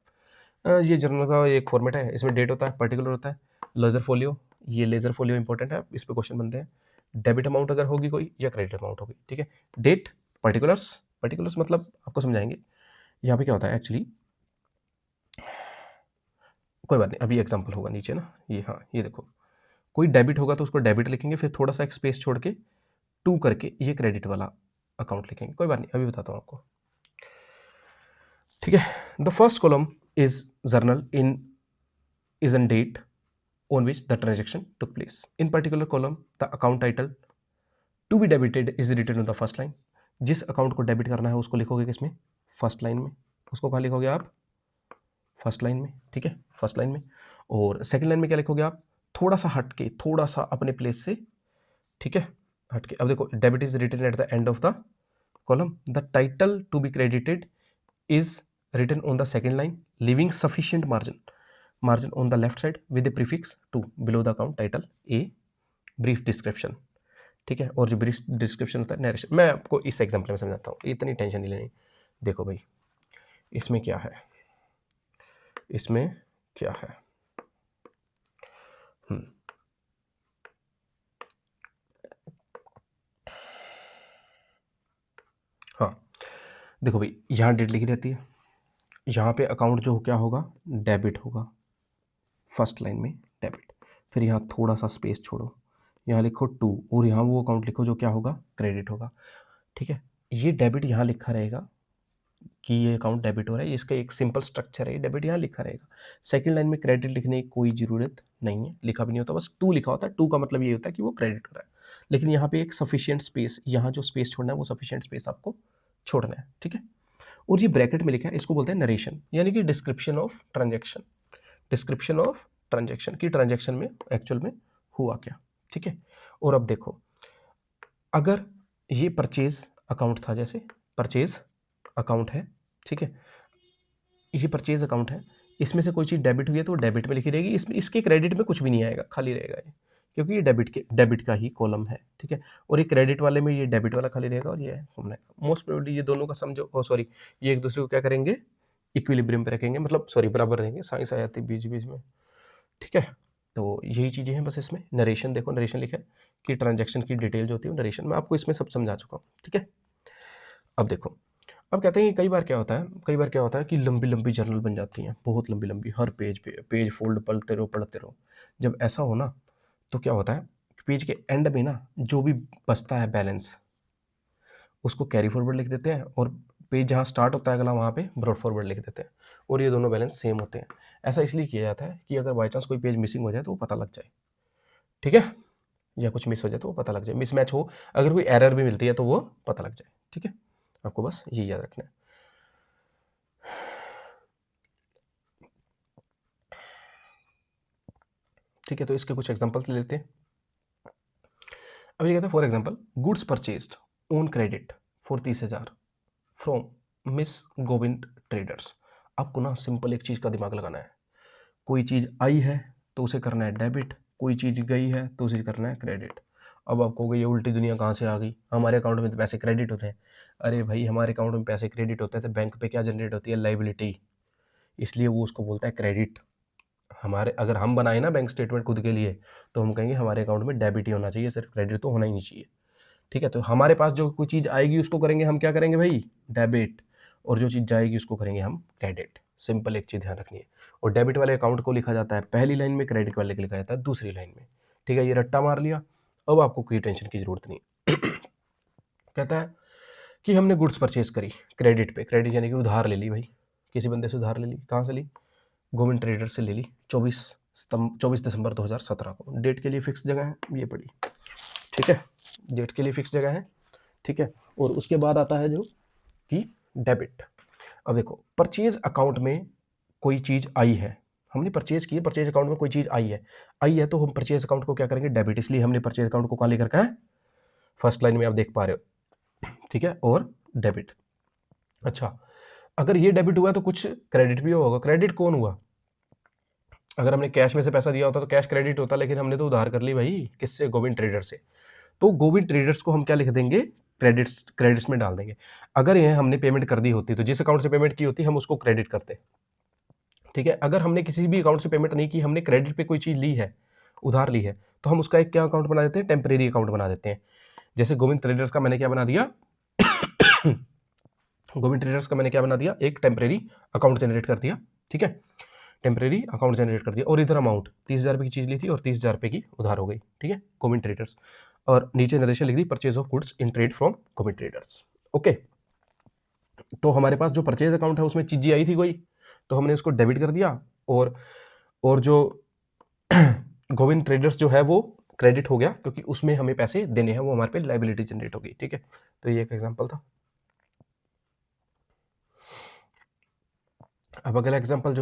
ये जर्नल का एक फॉर्मेट है, इसमें डेट होता है, पर्टिकुलर होता है, लेजर फोलियो, ये लेजर फोलियो इंपॉर्टेंट है, इस पे क्वेश्चन बनते हैं। डेबिट अमाउंट अगर होगी कोई या क्रेडिट अमाउंट होगी, ठीक है। डेट, पर्टिकुलर्स मतलब आपको समझाएंगे। यहाँ पे क्या होता है एक्चुअली, कोई बात नहीं, अभी एग्जांपल होगा नीचे ना, ये हाँ, ये देखो, कोई डेबिट होगा तो उसको डेबिट लिखेंगे, फिर थोड़ा सा एक स्पेस छोड़ के 2 करके ये क्रेडिट वाला अकाउंट लिखेंगे। कोई बात नहीं, अभी बताता हूँ आपको, ठीक है। The first column is journal is an date on which the transaction took place. In particular column, the account title to be debited is written on the first line. जिस अकाउंट को डेबिट करना है उसको लिखोगे किसमें, फर्स्ट लाइन में। उसको कहाँ लिखोगे आप, फर्स्ट लाइन में, ठीक है, फर्स्ट लाइन में। और सेकंड लाइन में क्या लिखोगे आप, थोड़ा सा हट के, थोड़ा सा अपने प्लेस से, ठीक है, हट के। अब देखो, debit is written at the end of the column. The title to be credited is written on the second line, leaving sufficient margin on the left side with the prefix to below the account title, a brief description, ठीक है। और जो ब्रीफ डिस्क्रिप्शन होता है, नरेशन, मैं आपको इस एग्जाम्पल में समझाता हूँ, इतनी टेंशन नहीं लेनी। देखो भाई, इसमें क्या है, इसमें क्या है, हाँ देखो भाई, यहाँ डेट लिखी रहती है, यहाँ पे अकाउंट जो क्या होगा, डेबिट होगा, फर्स्ट लाइन में डेबिट, फिर यहाँ थोड़ा सा स्पेस छोड़ो, यहाँ लिखो 2 और यहाँ वो अकाउंट लिखो जो क्या होगा, क्रेडिट होगा, ठीक है। ये डेबिट यहाँ लिखा रहेगा कि ये अकाउंट डेबिट हो रहा है, इसका एक सिंपल स्ट्रक्चर है, ये डेबिट यहाँ लिखा रहेगा। सेकंड लाइन में क्रेडिट लिखने की कोई ज़रूरत नहीं है, लिखा भी नहीं होता, बस 2 लिखा होता है। 2 का मतलब ये होता है कि वो क्रेडिट हो रहा है, लेकिन यहाँ पे एक सफिशिएंट स्पेस, यहाँ जो स्पेस छोड़ना है वो सफिशिएंट स्पेस आपको छोड़ना है, ठीक है। और ये ब्रैकेट में लिखा है, इसको बोलते हैं नरेशन, यानी कि description of transaction, description of transaction की ट्रांजेक्शन में एक्चुअल में हुआ क्या, ठीक है। और अब देखो, अगर ये परचेज अकाउंट था, जैसे परचेज अकाउंट है, ठीक है, ये परचेज अकाउंट है, इसमें से कोई चीज़ डेबिट हुई है तो डेबिट में लिखी रहेगी, इसमें इसके क्रेडिट में कुछ भी नहीं आएगा, खाली रहेगा ये, क्योंकि ये डेबिट का ही कॉलम है, ठीक है। और ये क्रेडिट वाले में ये डेबिट वाला खाली रहेगा और ये घूमना है। मोस्ट प्रोबेबली ये दोनों का समझो सॉरी ये एक दूसरे को क्या करेंगे, इक्विलिब्रियम पे रखेंगे, मतलब सॉरी बराबर रहेंगे, साइंस आ जाती है बीच बीच में, ठीक है। तो यही चीज़ें हैं बस इसमें। नरेशन देखो, नरेशन लिखा है कि ट्रांजैक्शन की डिटेल जो होती है वो नरेशन, मैं आपको इसमें सब समझा चुका हूँ, ठीक है। अब देखो, अब कहते हैं कि कई बार क्या होता है कि लंबी लंबी जर्नल बन जाती हैं, बहुत लंबी लंबी, हर पेज पे पेज फोल्ड पढ़ते रहो। जब ऐसा हो ना तो क्या होता है, पेज के एंड में ना जो भी बचता है बैलेंस उसको कैरी फॉरवर्ड लिख देते हैं, और पेज जहाँ स्टार्ट होता है अगला वहाँ पे ब्रॉड फॉरवर्ड लिख देते हैं, और ये दोनों बैलेंस सेम होते हैं। ऐसा इसलिए किया जाता है कि अगर बाई चांस कोई पेज मिसिंग हो जाए तो वो पता लग जाए, ठीक है, या कुछ मिस हो जाए तो वो पता लग जाए, मिसमैच हो, अगर कोई एरर भी मिलती है तो वो पता लग जाए, ठीक है। आपको बस यही याद रखना है। ठीक है, तो इसके कुछ एग्जांपल्स ले लेते हैं। अब ये कहता है for example, goods purchased on credit for 30,000 from miss Govind traders. आपको ना सिंपल एक चीज़ का दिमाग लगाना है, कोई चीज़ आई है तो उसे करना है डेबिट, कोई चीज़ गई है तो उसे करना है क्रेडिट। अब आप कहोगे ये उल्टी दुनिया कहाँ से आ गई, हमारे अकाउंट में तो पैसे क्रेडिट होते हैं। अरे भाई, हमारे अकाउंट में पैसे क्रेडिट होते हैं तो बैंक पे क्या जनरेट होती है, लाइबिलिटी, इसलिए वो उसको बोलता है क्रेडिट। हमारे अगर हम बनाए ना बैंक स्टेटमेंट खुद के लिए तो हम कहेंगे हमारे अकाउंट में डेबिट ही होना चाहिए, सिर्फ क्रेडिट तो होना ही नहीं चाहिए, ठीक है। तो हमारे पास जो कोई चीज़ आएगी उसको करेंगे हम क्या करेंगे भाई, डेबिट, और जो चीज़ जाएगी उसको करेंगे हम क्रेडिट। सिंपल एक चीज़ ध्यान रखनी है। और डेबिट वाले अकाउंट को लिखा जाता है पहली लाइन में, क्रेडिट वाले को लिखा जाता है दूसरी लाइन में, ठीक है। ये रट्टा मार लिया, अब आपको कोई टेंशन की जरूरत नहीं। कहता है कि हमने गुड्स परचेज करी क्रेडिट पे, क्रेडिट यानी कि उधार ले ली भाई, किसी बंदे से उधार ले ली, कहाँ से ली, गोविंद ट्रेडर से ले ली 24 दिसंबर 2017 को। डेट के लिए फिक्स जगह है ये पड़ी, ठीक है, डेट के लिए फिक्स जगह है, ठीक है। और उसके बाद आता है जो कि डेबिट। अब देखो, परचेज अकाउंट में कोई चीज़ आई है, हमने परचेज की है, परचेज अकाउंट में कोई चीज़ आई है तो हम परचेज अकाउंट को क्या करेंगे, डेबिट, इसलिए हमने परचेज अकाउंट को कहाँ लेकर का है, फर्स्ट लाइन में आप देख पा रहे हो, ठीक है, और डेबिट। अच्छा, अगर ये डेबिट हुआ तो कुछ क्रेडिट भी होगा। क्रेडिट कौन हुआ, अगर हमने कैश में से पैसा दिया होता तो कैश क्रेडिट होता, लेकिन हमने तो उधार कर ली भाई, किससे, गोविंद ट्रेडर से, तो गोविंद ट्रेडर्स को हम क्या लिख देंगे, क्रेडिट्स में डाल देंगे। अगर ये हमने पेमेंट कर दी होती तो जिस अकाउंट से पेमेंट की होती हम उसको क्रेडिट करते, ठीक है। अगर हमने किसी भी अकाउंट से पेमेंट नहीं की, हमने क्रेडिट पे कोई चीज़ ली है, उधार ली है, तो हम उसका एक क्या अकाउंट बना देते हैं, टेम्परेरी अकाउंट बना देते हैं। जैसे गोविंद ट्रेडर्स का मैंने क्या बना दिया गोविंद ट्रेडर्स का मैंने क्या बना दिया, एक टेम्परेरी अकाउंट जनरेट कर दिया, ठीक है, टेम्परेरी अकाउंट जनरेट कर दिया। और इधर अमाउंट 30,000 रुपये की चीज़ ली थी और 30,000 रुपये की उधार हो गई, ठीक है, गोविंद ट्रेडर्स। और नीचे नरेशन लिख दी, purchase of goods in trade from Govind traders, okay. तो हमारे पास जो परचेज अकाउंट है उसमें चीज़ें आई थी कोई, तो हमने उसको डेबिट कर दिया, और जो गोविंद ट्रेडर्स जो है वो क्रेडिट हो गया, क्योंकि उसमें हमें पैसे देने हैं, वो हमारे पे लाइबिलिटी जनरेट होगी, ठीक है। तो ये एक एग्जांपल था। अब अगला एग्जांपल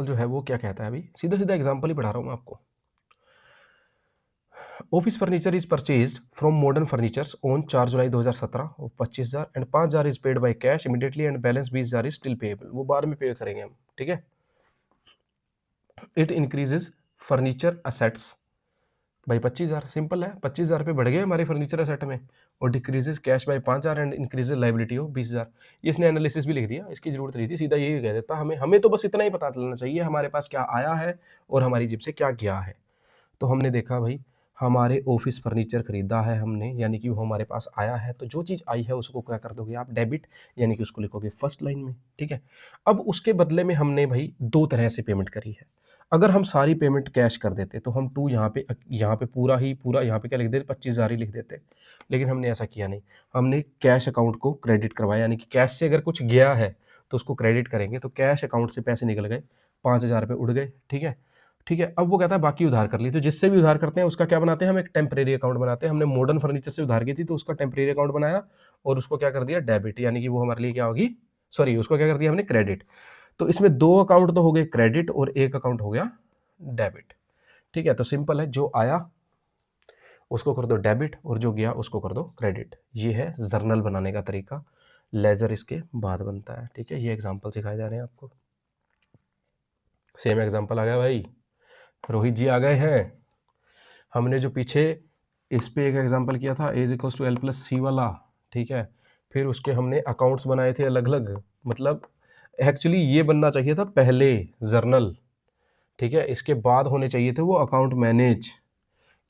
जो है वो क्या कहता है, अभी सीधा सीधा एग्जांपल ही पढ़ा रहा हूँ मैं आपको। Office furniture is purchased from modern furnitures on 4 जुलाई 2017 और 25,000 and 5,000 is paid by cash immediately and balance 20,000 is still payable, वो बाद में पे करेंगे हम, ठीक है। इट इंक्रीजेज फर्नीचर असेट्स भाई 25,000, सिंपल है, 25,000 रुपये बढ़ गए हमारे फर्नीचर असेट में, और decreases cash by 5,000 and increases liability हो 20,000। इसने एनालिसिस भी लिख दिया, इसकी जरूरत नहीं थी, सीधा यही कह देता, हमें तो बस इतना ही पता चलना चाहिए हमारे पास क्या आया है और हमारी जेब से क्या गया है। तो हमने देखा भाई, हमारे ऑफिस फर्नीचर खरीदा है हमने, यानी कि वो हमारे पास आया है, तो जो चीज़ आई है उसको क्या कर दोगे आप, डेबिट, यानी कि उसको लिखोगे फर्स्ट लाइन में, ठीक है। अब उसके बदले में हमने भाई दो तरह से पेमेंट करी है। अगर हम सारी पेमेंट कैश कर देते तो हम यहाँ पे पूरा यहाँ पे क्या लिख देते, 25,000 ही लिख देते, लेकिन हमने ऐसा किया नहीं। हमने कैश अकाउंट को क्रेडिट करवाया, यानी कि कैश से अगर कुछ गया है तो उसको क्रेडिट करेंगे, तो कैश अकाउंट से पैसे निकल गए, 5,000 रुपये उड़ गए, ठीक है, ठीक है। अब वो कहता है बाकी उधार कर ली, तो जिससे भी उधार करते हैं उसका क्या बनाते हैं, हम एक टेम्परेरी अकाउंट बनाते हैं। हमने मॉडर्न फर्नीचर से उधार की थी तो उसका टेम्परेरी अकाउंट बनाया और उसको क्या कर दिया, डेबिट, यानी कि वो हमारे लिए क्या होगी, सॉरी, उसको क्या कर दिया हमने, क्रेडिट। तो इसमें दो अकाउंट तो हो गए क्रेडिट और एक अकाउंट हो गया डेबिट, ठीक है। तो सिंपल है, जो आया उसको कर दो डेबिट और जो गया उसको कर दो क्रेडिट। ये है जर्नल बनाने का तरीका, लेजर इसके बाद बनता है, ठीक है। ये एग्जाम्पल सिखाए जा रहे हैं आपको, सेम एग्जाम्पल आ गया भाई, रोहित जी आ गए हैं। हमने जो पीछे इस पे एक एग्जांपल किया था A is equals to L plus C वाला, ठीक है, फिर उसके हमने अकाउंट्स बनाए थे अलग अलग, मतलब एक्चुअली ये बनना चाहिए था पहले जर्नल, ठीक है, इसके बाद होने चाहिए थे वो अकाउंट मैनेज,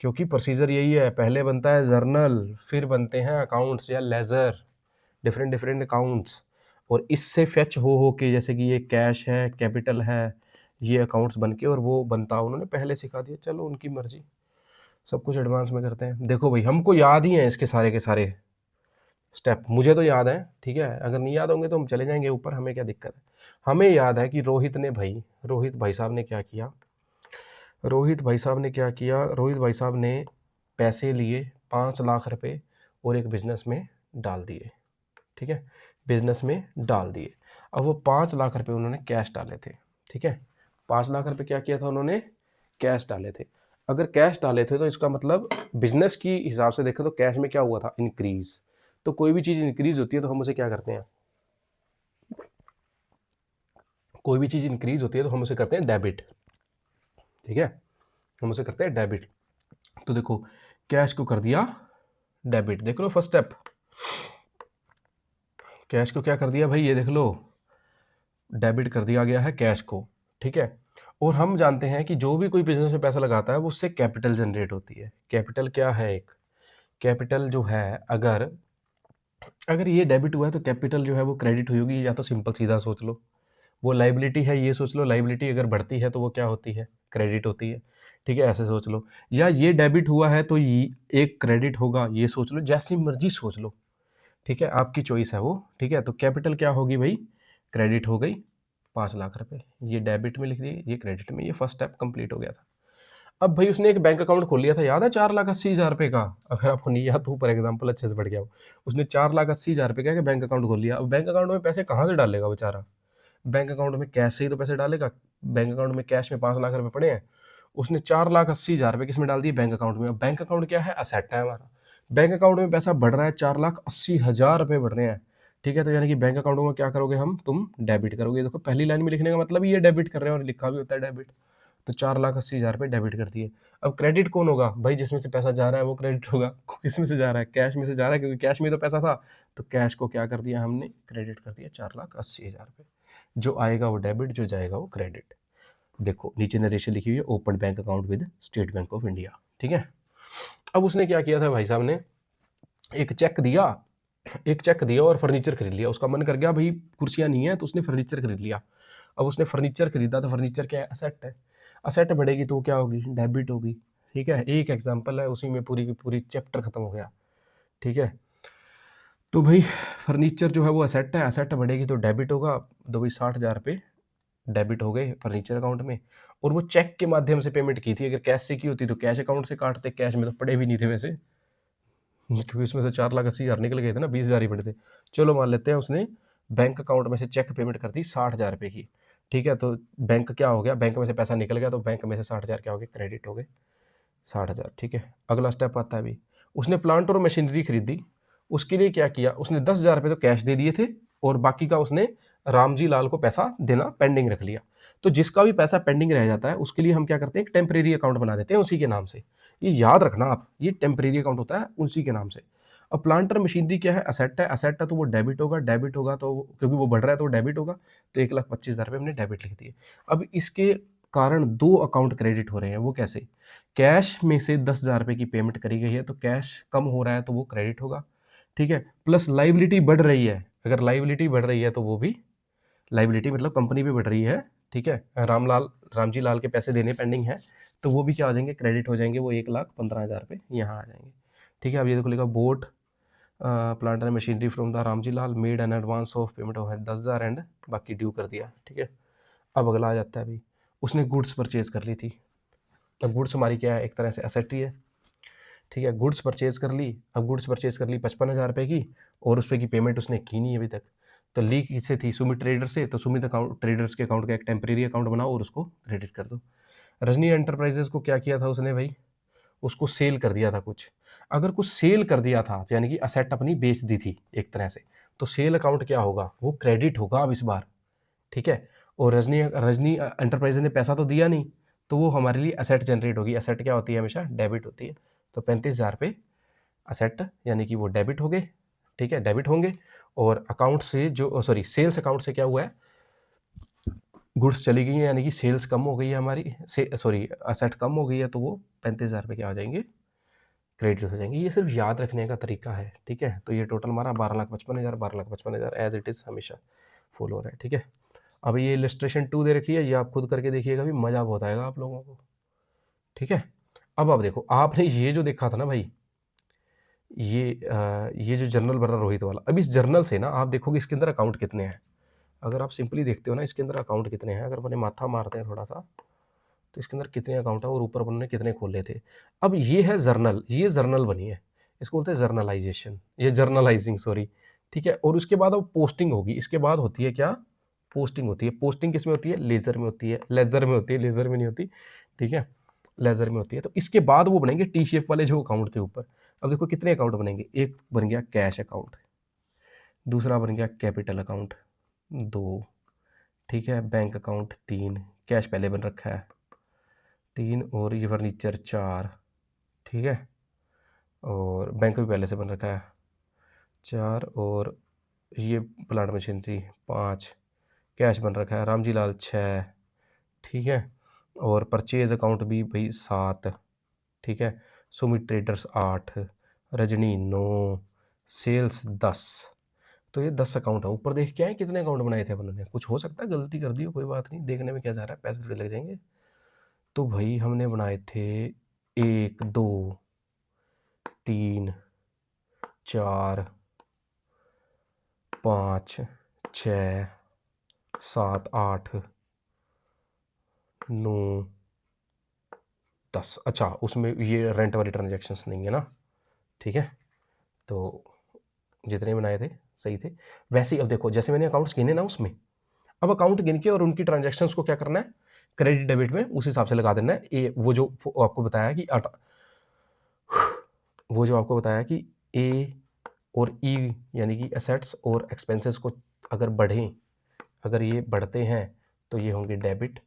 क्योंकि प्रोसीजर यही है, पहले बनता है जर्नल, फिर बनते हैं अकाउंट्स या लेजर, डिफरेंट डिफरेंट अकाउंट्स, और इससे फेच हो के, जैसे कि ये कैश है, कैपिटल है, ये अकाउंट्स बन के और वो बनता, उन्होंने पहले सिखा दिया, चलो उनकी मर्जी, सब कुछ एडवांस में करते हैं। देखो भाई, हमको याद ही हैं इसके सारे के सारे स्टेप, मुझे तो याद है, ठीक है, अगर नहीं याद होंगे तो हम चले जाएंगे ऊपर, हमें क्या दिक्कत है। हमें याद है कि रोहित भाई साहब ने क्या किया, रोहित भाई साहब ने पैसे लिए 5 लाख रुपए और एक बिजनेस में डाल दिए, ठीक है, बिजनेस में डाल दिए। अब वो 5 लाख रुपए उन्होंने कैश डाले थे, ठीक है, 5 लाख रुपए क्या किया था उन्होंने, कैश डाले थे। अगर कैश डाले थे तो इसका मतलब बिजनेस की हिसाब से देखें तो कैश में क्या हुआ था, इंक्रीज। तो कोई भी चीज इंक्रीज होती है तो हम उसे क्या करते हैं, कोई भी चीज इंक्रीज होती है तो हम उसे करते हैं डेबिट, ठीक है, हम उसे करते हैं डेबिट। तो देखो, कैश को कर दिया डेबिट, देख लो फर्स्ट स्टेप, कैश को क्या कर दिया भाई, ये देख लो, डेबिट कर दिया गया है कैश को, ठीक है। और हम जानते हैं कि जो भी कोई बिजनेस में पैसा लगाता है वो उससे कैपिटल जनरेट होती है। कैपिटल क्या है, एक कैपिटल जो है, अगर अगर ये डेबिट हुआ है तो कैपिटल जो है वो क्रेडिट हुई होगी, या तो सिंपल सीधा सोच लो, वो लाइबिलिटी है, ये सोच लो, लाइबिलिटी अगर बढ़ती है तो वो क्या होती है, क्रेडिट होती है, ठीक है, ऐसे सोच लो। या ये डेबिट हुआ है तो ये एक क्रेडिट होगा, ये सोच लो, जैसी मर्जी सोच लो, ठीक है, आपकी चॉइस है वो, ठीक है। तो कैपिटल क्या होगी भाई, क्रेडिट हो गई 5 लाख रुपए, ये डेबिट में लिख दिए, ये क्रेडिट में, ये फर्स्ट स्टेप कंप्लीट हो गया था। अब भाई उसने एक बैंक अकाउंट खोल लिया था, याद है, 4,80,000 रुपए का, अगर आपको नहीं याद तो ऊपर एग्जाम्पल अच्छे से बढ़ गया हो, उसने 4,80,000 रुपए का बैंक अकाउंट खोल लिया। अब बैंक अकाउंट में पैसे कहाँ से डालेगा बेचारा, बैंक अकाउंट में कैश से ही तो पैसे डालेगा, बैंक अकाउंट में कैश में 5 लाख रुपए पड़े हैं, उसने 4,80,000 रुपए किस में डाल दिए, बैंक अकाउंट में। अब बैंक अकाउंट क्या है, असेट है हमारा, बैंक अकाउंट में पैसा बढ़ रहा है, 4,80,000 रुपए बढ़ रहे हैं, ठीक है, तो यानी कि बैंक अकाउंट में क्या करोगे हम, तुम डेबिट करोगे। देखो पहली लाइन में लिखने का मतलब ये डेबिट कर रहे हैं, और लिखा भी होता है डेबिट, तो 4,80,000 रुपए डेबिट कर दिए। अब क्रेडिट कौन होगा भाई, जिसमें से पैसा जा रहा है वो क्रेडिट होगा, किस में से जा रहा है, कैश में से जा रहा है, क्योंकि कैश में तो पैसा था, तो कैश को क्या कर दिया हमने, क्रेडिट कर दिया 4,80,000 रुपए, जो आएगा वो डेबिट, जो जाएगा वो क्रेडिट। देखो नीचे नरेशन लिखी हुई है, open bank account with state bank of India, ठीक है। अब उसने क्या किया था भाई साहब ने, एक चेक दिया, एक चेक दिया और फर्नीचर खरीद लिया, उसका मन कर गया भाई कुर्सियां नहीं है तो उसने फर्नीचर खरीद लिया। अब उसने फर्नीचर खरीदा तो फर्नीचर क्या है, असेट है, असेट बढ़ेगी तो क्या होगी, डेबिट होगी, ठीक है, एक एग्जांपल है, उसी में पूरी की पूरी चैप्टर खत्म हो गया, ठीक है। तो भाई फर्नीचर जो है वो असेट है, असेट बढ़ेगी तो डेबिट होगा, तो भाई 60,000 रुपये डेबिट हो गए फर्नीचर अकाउंट में। और वो चेक के माध्यम से पेमेंट की थी, अगर कैश से की होती तो कैश अकाउंट से काटते, कैश में तो पड़े भी नहीं थे वैसे, क्योंकि उसमें से 4,80,000 निकल गए थे ना, 20,000 ही पड़े थे। चलो मान लेते हैं उसने बैंक अकाउंट में से चेक पेमेंट कर दी 60,000 रुपये की, ठीक है, तो बैंक क्या हो गया, बैंक में से पैसा निकल गया, तो बैंक में से 60,000 क्या हो गए, क्रेडिट हो गए 60,000, ठीक है। अगला स्टेप आता है अभी, उसने प्लांट और मशीनरी खरीदी, उसके लिए क्या किया, उसने 10,000 रुपये तो कैश दे दिए थे, और बाकी का उसने रामजी लाल को पैसा देना पेंडिंग रख लिया। तो जिसका भी पैसा पेंडिंग रह जाता है उसके लिए हम क्या करते हैं, एक टेम्परेरी अकाउंट बना देते हैं उसी के नाम से, ये याद रखना आप, ये टेम्परेरी अकाउंट होता है उसी के नाम से। अब प्लांटर मशीनरी क्या है, असेट है, असेट है तो वो डेबिट होगा तो क्योंकि वो बढ़ रहा है तो डेबिट होगा, तो 1,25,000 रुपये हमने डेबिट लिख दिए। अब इसके कारण 2 अकाउंट क्रेडिट हो रहे हैं, वो कैसे, कैश में से 10,000 रुपये की पेमेंट करी गई है तो कैश कम हो रहा है तो वो क्रेडिट होगा, ठीक है, प्लस लाइबिलिटी बढ़ रही है, अगर लाइबिलिटी बढ़ रही है तो वो भी, लाइबिलिटी मतलब कंपनी भी बढ़ रही है, ठीक है, रामजी लाल के पैसे देने पेंडिंग है, तो वो भी क्या हो जाएंगे, क्रेडिट हो जाएंगे, वो 1,15,000 रुपये यहाँ आ जाएंगे, ठीक है। अब ये देखो लिखा, boat plant and machinery from the Ramji Lal, made an advance of payment of 10,000 and बाकी ड्यू कर दिया, ठीक है। अब अगला आ जाता है अभी, उसने गुड्स परचेज कर ली थी, तो गुड्स हमारी क्या है, एक तरह से असेट ही है, ठीक है, गुड्स परचेज कर ली। अब गुड्स परचेज कर ली 55,000 रुपये की, और उस पर की पेमेंट उसने की नहीं अभी तक, तो ली किससे थी, सुमित ट्रेडर से, तो सुमित अकाउंट ट्रेडर्स के अकाउंट का एक टेम्परेरी अकाउंट बनाओ और उसको क्रेडिट कर दो। रजनी एंटरप्राइजेस को क्या किया था उसने भाई, उसको सेल कर दिया था कुछ, अगर कुछ सेल कर दिया था यानी कि असेट अपनी बेच दी थी एक तरह से, तो सेल अकाउंट क्या होगा, वो क्रेडिट होगा अब इस बार, ठीक है। और रजनी रजनी एंटरप्राइजेस ने पैसा तो दिया नहीं, तो वो हमारे लिए असेट जनरेट होगी। असेट क्या होती है? हमेशा डेबिट होती है। तो 35,000 पे असेट यानी कि वो डेबिट हो गए, ठीक है, डेबिट होंगे। और अकाउंट से जो सॉरी सेल्स अकाउंट से क्या हुआ है, गुड्स चली गई हैं, यानी कि सेल्स कम हो गई है हमारी, सॉरी असेट कम हो गई है, तो वो 35,000 पे क्या हो जाएंगे? क्रेडिट हो जाएंगे। ये सिर्फ याद रखने का तरीका है, ठीक है। तो ये टोटल हमारा 12,55,000, 12,55,000 एज इट इज़ हमेशा फॉलो हो रहा है, ठीक है। अब ये इलस्ट्रेशन 2 दे रखी है, ये आप खुद करके देखिएगा, भी मज़ा बहुत आएगा आप लोगों को, ठीक है। अब आप देखो, आपने ये जो देखा था ना भाई, ये जो जर्नल बना रोहित वाला, अब इस जर्नल से ना आप देखोगे इसके अंदर अकाउंट कितने हैं। अगर आप सिंपली देखते हो ना इसके अंदर अकाउंट कितने हैं, अगर अपने माथा मारते हैं थोड़ा सा, तो इसके अंदर कितने अकाउंट है और ऊपर उन्होंने कितने खोले थे। अब ये है जर्नल, ये जर्नल बनी है, इसको बोलते हैं जर्नलाइजेशन, ये जर्नलाइजिंग सॉरी, ठीक है। और उसके बाद अब पोस्टिंग होगी, इसके बाद होती है क्या? पोस्टिंग होती है। पोस्टिंग किस में होती है? लेजर में होती है, लेजर में होती है, लेजर में नहीं होती, ठीक है, लेजर में होती है। तो इसके बाद वो बनेंगे टी शेप वाले जो अकाउंट थे ऊपर। अब देखो कितने अकाउंट बनेंगे, एक बन गया कैश अकाउंट, दूसरा बन गया कैपिटल अकाउंट 2, ठीक है, बैंक अकाउंट 3, कैश पहले बन रखा है 3, और ये फर्नीचर 4, ठीक है, और बैंक भी पहले से बन रखा है 4, और ये प्लांट मशीनरी 5, कैश बन रखा है रामजी लाल 6, ठीक है, और परचेज अकाउंट भी भाई 7, ठीक है, सुमित ट्रेडर्स 8, रजनी 9, सेल्स 10। तो ये 10 अकाउंट है। ऊपर देख क्या है कितने अकाउंट बनाए थे अपन ने, कुछ हो सकता है गलती कर दी हो, कोई बात नहीं, देखने में क्या जा रहा है, पैसे थोड़े लग जाएंगे। तो भाई हमने बनाए थे 1 2 3 4 5 6 7 8 9 10। अच्छा, उसमें ये रेंट वाली ट्रांजेक्शन्स नहीं है ना, ठीक है। तो जितने बनाए थे सही थे। वैसे ही अब देखो, जैसे मैंने अकाउंट्स गिने ना उसमें, अब अकाउंट गिन के और उनकी ट्रांजेक्शन्स को क्या करना है, क्रेडिट डेबिट में उस हिसाब से लगा देना है। ए वो जो आपको बताया कि वो जो आपको बताया कि ए और ई यानी कि एसेट्स और एक्सपेंसेस को अगर बढ़ें, अगर ये बढ़ते हैं तो ये होंगे डेबिट,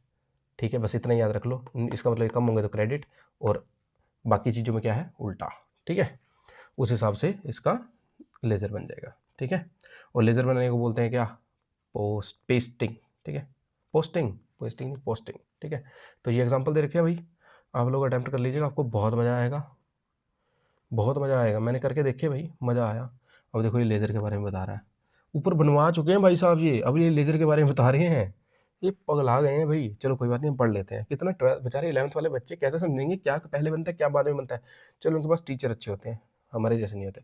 ठीक है। बस इतना याद रख लो, इसका मतलब कम होंगे तो क्रेडिट, और बाकी चीज़ों में क्या है, उल्टा, ठीक है। उस हिसाब से इसका लेज़र बन जाएगा, ठीक है। और लेज़र बनाने को बोलते हैं क्या, पेस्टिंग, ठीक है, पोस्टिंग, पोस्टिंग पोस्टिंग, ठीक है। तो ये एग्जांपल दे रखे है भाई, आप लोग अटेम्प्ट कर लीजिएगा, आपको बहुत मज़ा आएगा, बहुत मज़ा आएगा। मैंने करके देखे भाई, मज़ा आया। अब देखो ये लेज़र के बारे में बता रहा है, ऊपर बनवा चुके हैं भाई साहब ये, अब ये लेज़र के बारे में बता रहे हैं, ये पगला गए हैं भाई। चलो कोई बात नहीं, हम पढ़ लेते हैं। कितना बेचारे 11th वाले बच्चे कैसे समझेंगे क्या पहले बनता है क्या बाद में बनता है। चलो उनके पास टीचर अच्छे होते हैं, हमारे जैसे नहीं होते।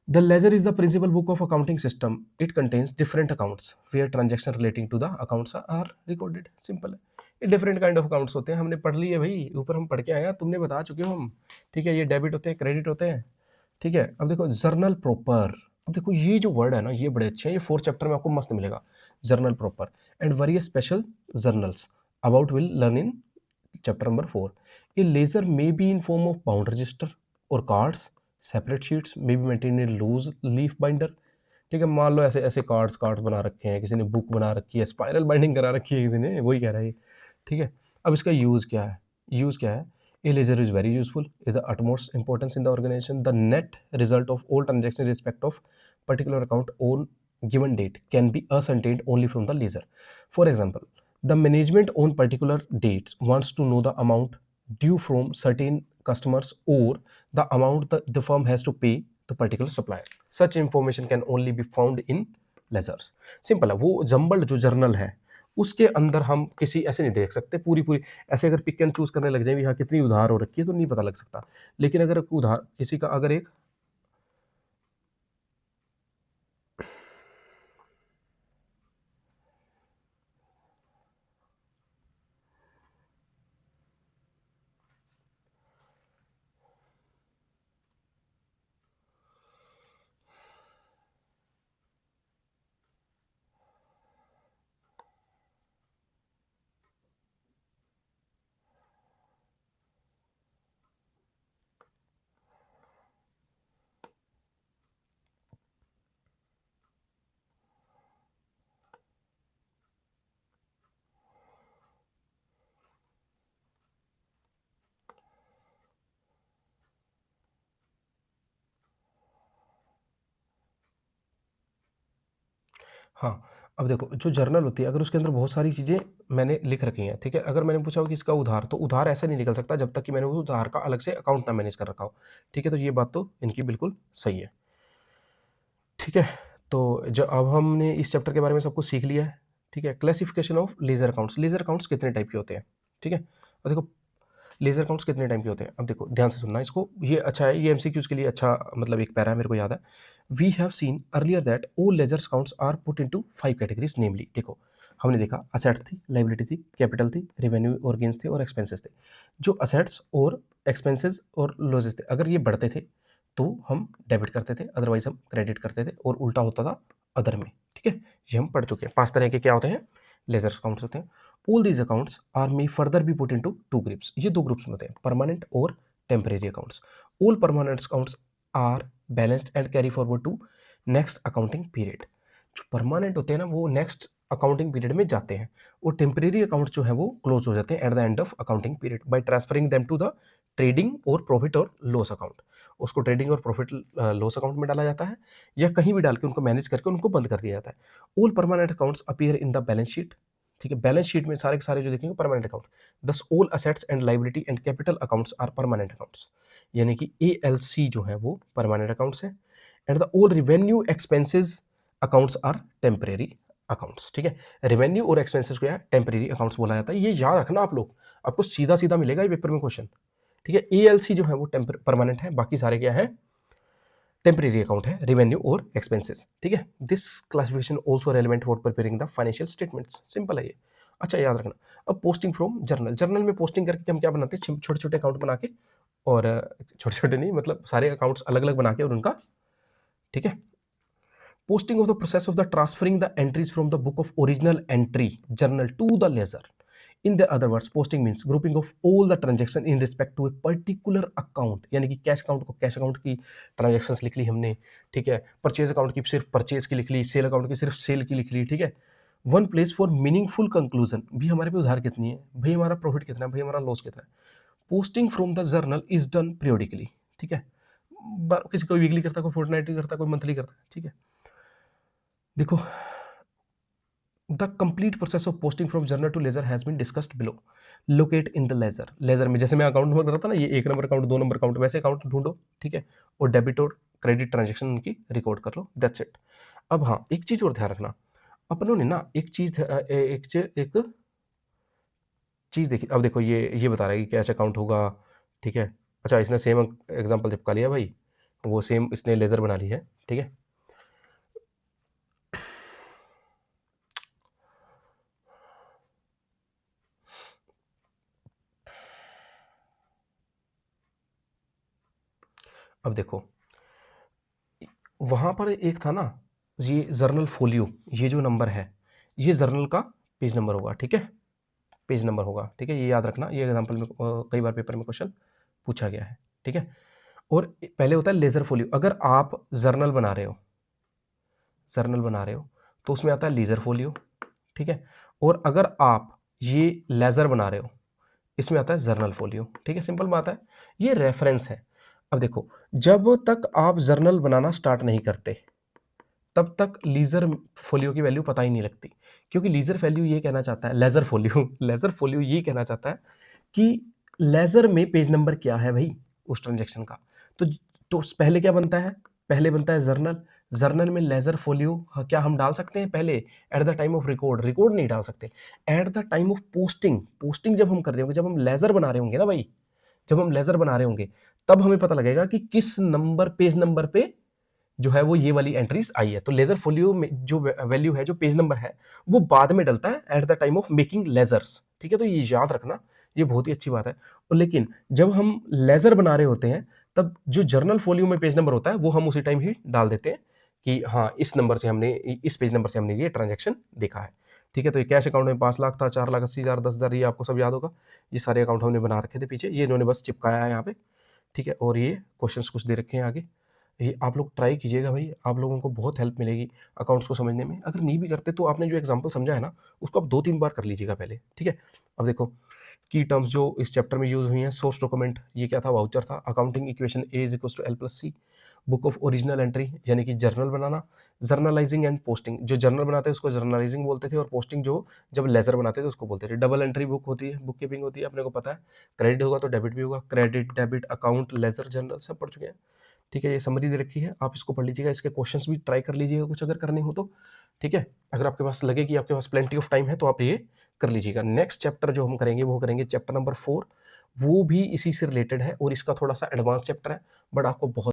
The ledger is the principal book of accounting system. It contains different accounts where transactions relating to the accounts are recorded. Simple है। ये डिफरेंट काइंड ऑफ अकाउंट्स होते हैं, हमने पढ़ लिए भाई, ऊपर हम पढ़ के आए हैं, तुमने बता चुके हो हम, ठीक है। ये डेबिट होते हैं, क्रेडिट होते हैं, ठीक है। अब देखो जर्नल प्रॉपर, अब देखो ये जो वर्ड है ना ये बड़े अच्छे हैं, ये 4th चैप्टर में आपको मस्त मिलेगा, journal proper and various special journals about will learn in chapter number 4। A ledger may be in form of bound register और cards, separate sheets may be maintain in loose leaf binder, ठीक है। मान लो ऐसे ऐसे कार्ड्स कार्ड्स बना रखे हैं, किसी ने बुक बना रखी है, स्पाइरल बाइंडिंग करा रखी है किसी ने, वही कह रहा है ये, ठीक है। अब इसका यूज़ क्या है, यूज़ क्या है, a ledger is very useful, is the utmost importance in the organization, the net result of all transactions in respect of particular account on given date can be ascertained only from the ledger. For example, the management on particular dates wants to know the amount due from certain customers or the amount the firm has to pay to particular supplier. Such information can only be found in ledgers. Simple है, वो जम्बल्ड जो जर्नल है उसके अंदर हम किसी ऐसे नहीं देख सकते पूरी पूरी, ऐसे अगर पिक एंड चूज करने लग जाए यहाँ कितनी उधार हो रखी है तो नहीं पता लग सकता। लेकिन अगर उधार किसी का अगर एक हाँ, अब देखो जो जर्नल होती है अगर उसके अंदर बहुत सारी चीज़ें मैंने लिख रखी हैं, ठीक है? अगर मैंने पूछा हो कि इसका उधार, तो उधार ऐसे नहीं निकल सकता जब तक कि मैंने उस उधार का अलग से अकाउंट ना मैनेज कर रखा हो, ठीक है? तो ये बात तो इनकी बिल्कुल सही है, ठीक है? तो जो अब हमने इस चैप्टर के बारे में सब कुछ सीख लिया है, ठीक है? Classification of laser accounts, laser accounts कितने टाइप के होते हैं, ठीक है? अब देखो लेज़र अकाउंट्स कितने टाइप के होते हैं? अब देखो ध्यान से सुनना इसको, ये अच्छा है, ये एमसीक्यूज़ के लिए अच्छा मतलब एक पैरा है, मेरे को याद है। We have seen earlier that all ledger accounts are put into 5 categories namely, देखो हमने देखा असेट्स थी, लायबिलिटी थी, कैपिटल थी, रेवेन्यू और गेन्स थे और एक्सपेंसेस थे। जो असेट्स और एक्सपेंसेस और लॉसेस थे, अगर ये बढ़ते थे तो हम डेबिट करते थे, अदरवाइज़ हम क्रेडिट करते थे और उल्टा होता था अदर में, ठीक है? ये हम पढ़ चुके हैं। 5 तरह के क्या होते हैं? लेज़र अकाउंट्स होते हैं। All these accounts are may further be put into 2 groups, ये 2 ग्रुप्स में होते हैं, परमानेंट और temporary accounts. All permanent accounts are balanced and carry forward to next accounting period. जो परमानेंट होते हैं ना वो नेक्स्ट अकाउंटिंग पीरियड में जाते हैं, और टेम्परेरी अकाउंट जो है वो क्लोज हो जाते हैं at the end of accounting period by transferring them to the trading और प्रॉफिट और लॉस अकाउंट। उसको ट्रेडिंग और प्रॉफिट लॉस अकाउंट में डाला जाता है, या कहीं भी डाल के उनको मैनेज करके उनको बंद कर दिया जाता है। All permanent accounts appear in the balance sheet, ठीक है? बैलेंस शीट में सारे के सारे जो देखेंगे permanent account. Thus all assets and liability and capital accounts are permanent accounts, यानी कि एएलसी जो है वो परमानेंट अकाउंट्स है। And the all revenue expenses accounts are temporary accounts, ठीक है? रेवेन्यू और एक्सपेंसेस को टेम्परेरी अकाउंट्स बोला जाता है, ये याद रखना आप लोग, आपको सीधा सीधा मिलेगा ये पेपर में क्वेश्चन, ठीक है? एएलसी जो है वो परमानेंट है, बाकी सारे क्या है? टेम्परेरी अकाउंट है, रेवेन्यू और एक्सपेंसेस, ठीक है? This classification also relevant for preparing the financial statements, simple है ये। अच्छा याद रखना। अब पोस्टिंग फ्रॉम जर्नल, जर्नल में पोस्टिंग करके हम क्या बनाते हैं? छोटे छोटे अकाउंट बना के, और छोटे छोटे नहीं मतलब सारे अकाउंट्स अलग अलग बना के और उनका, ठीक है? Posting of the process of the transferring the entries from the book of original entry journal to the ledger. In the other words, posting means grouping of all the transaction in respect to a particular account, यानी कि कैश अकाउंट को कैश अकाउंट की ट्रांजेक्शन्स लिख ली हमने, ठीक है? परचेज अकाउंट की सिर्फ परचेज की लिख ली, सेल अकाउंट की सिर्फ सेल की लिख ली, ठीक है? One place for meaningful conclusion, भी हमारे पे उधार कितनी है भाई, हमारा प्रॉफिट कितना है भाई, हमारा लॉस कितना है। Posting from the journal is done periodically, ठीक है? किसी कोई वीकली करता है, कोई फोर्टनाइटली करता है, कोई मंथली करता है, ठीक है? देखो the complete process of posting from journal to ledger has been discussed below. Locate in the ledger, ledger में जैसे मैं अकाउंट नंबर रहा था ना, ये 1 नंबर अकाउंट, 2 नंबर अकाउंट, वैसे अकाउंट ढूंढो, ठीक है? और डेबिट और क्रेडिट ट्रांजेक्शन उनकी रिकॉर्ड कर लो, दैट्स इट। अब हाँ, एक चीज और ध्यान रखना, अपनों ने ना एक चीज एक चीज देखी। अब देखो ये बता रहा है कि कैश अकाउंट होगा, ठीक है? अच्छा इसने सेम एग्जाम्पल चिपका लिया भाई, वो सेम इसने लेजर बना ली है, ठीक है? अब देखो वहाँ पर एक था ना, ये जर्नल फोलियो, ये जो नंबर है ये जर्नल का पेज नंबर होगा, ठीक है? पेज नंबर होगा, ठीक है? ये याद रखना, ये एग्जांपल में कई बार पेपर में क्वेश्चन पूछा गया है, ठीक है? और पहले होता है लेजर फोलियो, अगर आप जर्नल बना रहे हो, जर्नल बना रहे हो तो उसमें आता है लेजर फोलियो, ठीक है? और अगर आप ये लेजर बना रहे हो इसमें आता है जर्नल फोलियो, ठीक है? सिंपल बात है, ये रेफरेंस है। अब देखो जब तक आप जर्नल बनाना स्टार्ट नहीं करते तब तक लीजर फोलियो की वैल्यू पता ही नहीं लगती, क्योंकि लीजर वैल्यू ये कहना चाहता है, लेजर फोलियो लेजर फोलियो ये कहना चाहता है कि लेजर में पेज नंबर क्या है भाई उस ट्रांजेक्शन का। तो पहले क्या बनता है? पहले बनता है जर्नल, जर्नल में लेजर फोलियो क्या हम डाल सकते हैं पहले? Eight the time of record, record नहीं डाल सकते। Eight the time of posting, posting जब हम कर रहे होंगे, जब हम लेजर बना रहे होंगे ना भाई, जब हम लेजर बना रहे होंगे तब हमें पता लगेगा कि किस नंबर, पेज नंबर पे जो है वो ये वाली एंट्रीज आई है। तो लेजर फोलियो में जो वैल्यू है, जो पेज नंबर है, वो बाद में डलता है at the time of making ledgers, ठीक है? तो ये याद रखना, ये बहुत ही अच्छी बात है। और लेकिन जब हम लेजर बना रहे होते हैं तब जो जर्नल फोलियो में पेज नंबर होता है वो हम उसी टाइम ही डाल देते हैं कि हाँ इस नंबर से हमने, इस पेज नंबर से हमने ये ट्रांजेक्शन देखा है, ठीक है? तो ये कैश अकाउंट में 5 लाख था, 4,80,000, 10,000, ये आपको सब याद होगा। ये सारे अकाउंट हमने बना रखे थे पीछे, ये इन्होंने बस चिपकाया है यहाँ पे, ठीक है? और ये क्वेश्चंस कुछ दे रखे हैं आगे, ये आप लोग ट्राई कीजिएगा भाई, आप लोगों को बहुत हेल्प मिलेगी अकाउंट्स को समझने में। अगर नहीं भी करते तो आपने जो एग्जांपल समझा है ना उसको आप 2-3 बार कर लीजिएगा पहले, ठीक है? अब देखो की टर्म्स जो इस चैप्टर में यूज हुई हैं, सोर्स डॉक्यूमेंट ये क्या था? वाउचर था। Accounting equation A is equal to L plus C, book of original entry यानी कि जर्नल बनाना, जर्नलाइजिंग एंड पोस्टिंग, जो जर्नल बनाते हैं उसको जर्नलाइजिंग बोलते थे और पोस्टिंग जो जब लेजर बनाते थे उसको बोलते थे। डबल एंट्री बुक होती है, बुक कीपिंग होती है, अपने को पता है। क्रेडिट होगा तो डेबिट भी होगा, credit debit account laser journal सब पढ़ चुके हैं। ठीक है, ये समरी दे रखी है, आप इसको पढ़ लीजिएगा, इसके क्वेश्चंस भी ट्राई कर लीजिएगा कुछ अगर करने हो तो। ठीक है, अगर आपके पास लगे कि आपके पास प्लेंटी ऑफ टाइम है तो आप ये कर लीजिएगा। नेक्स्ट चैप्टर जो हम करेंगे वो करेंगे चैप्टर नंबर 4, वो भी इसी से रिलेटेड है और इसका थोड़ा सा एडवांस चैप्टर है, बट आपको बहुत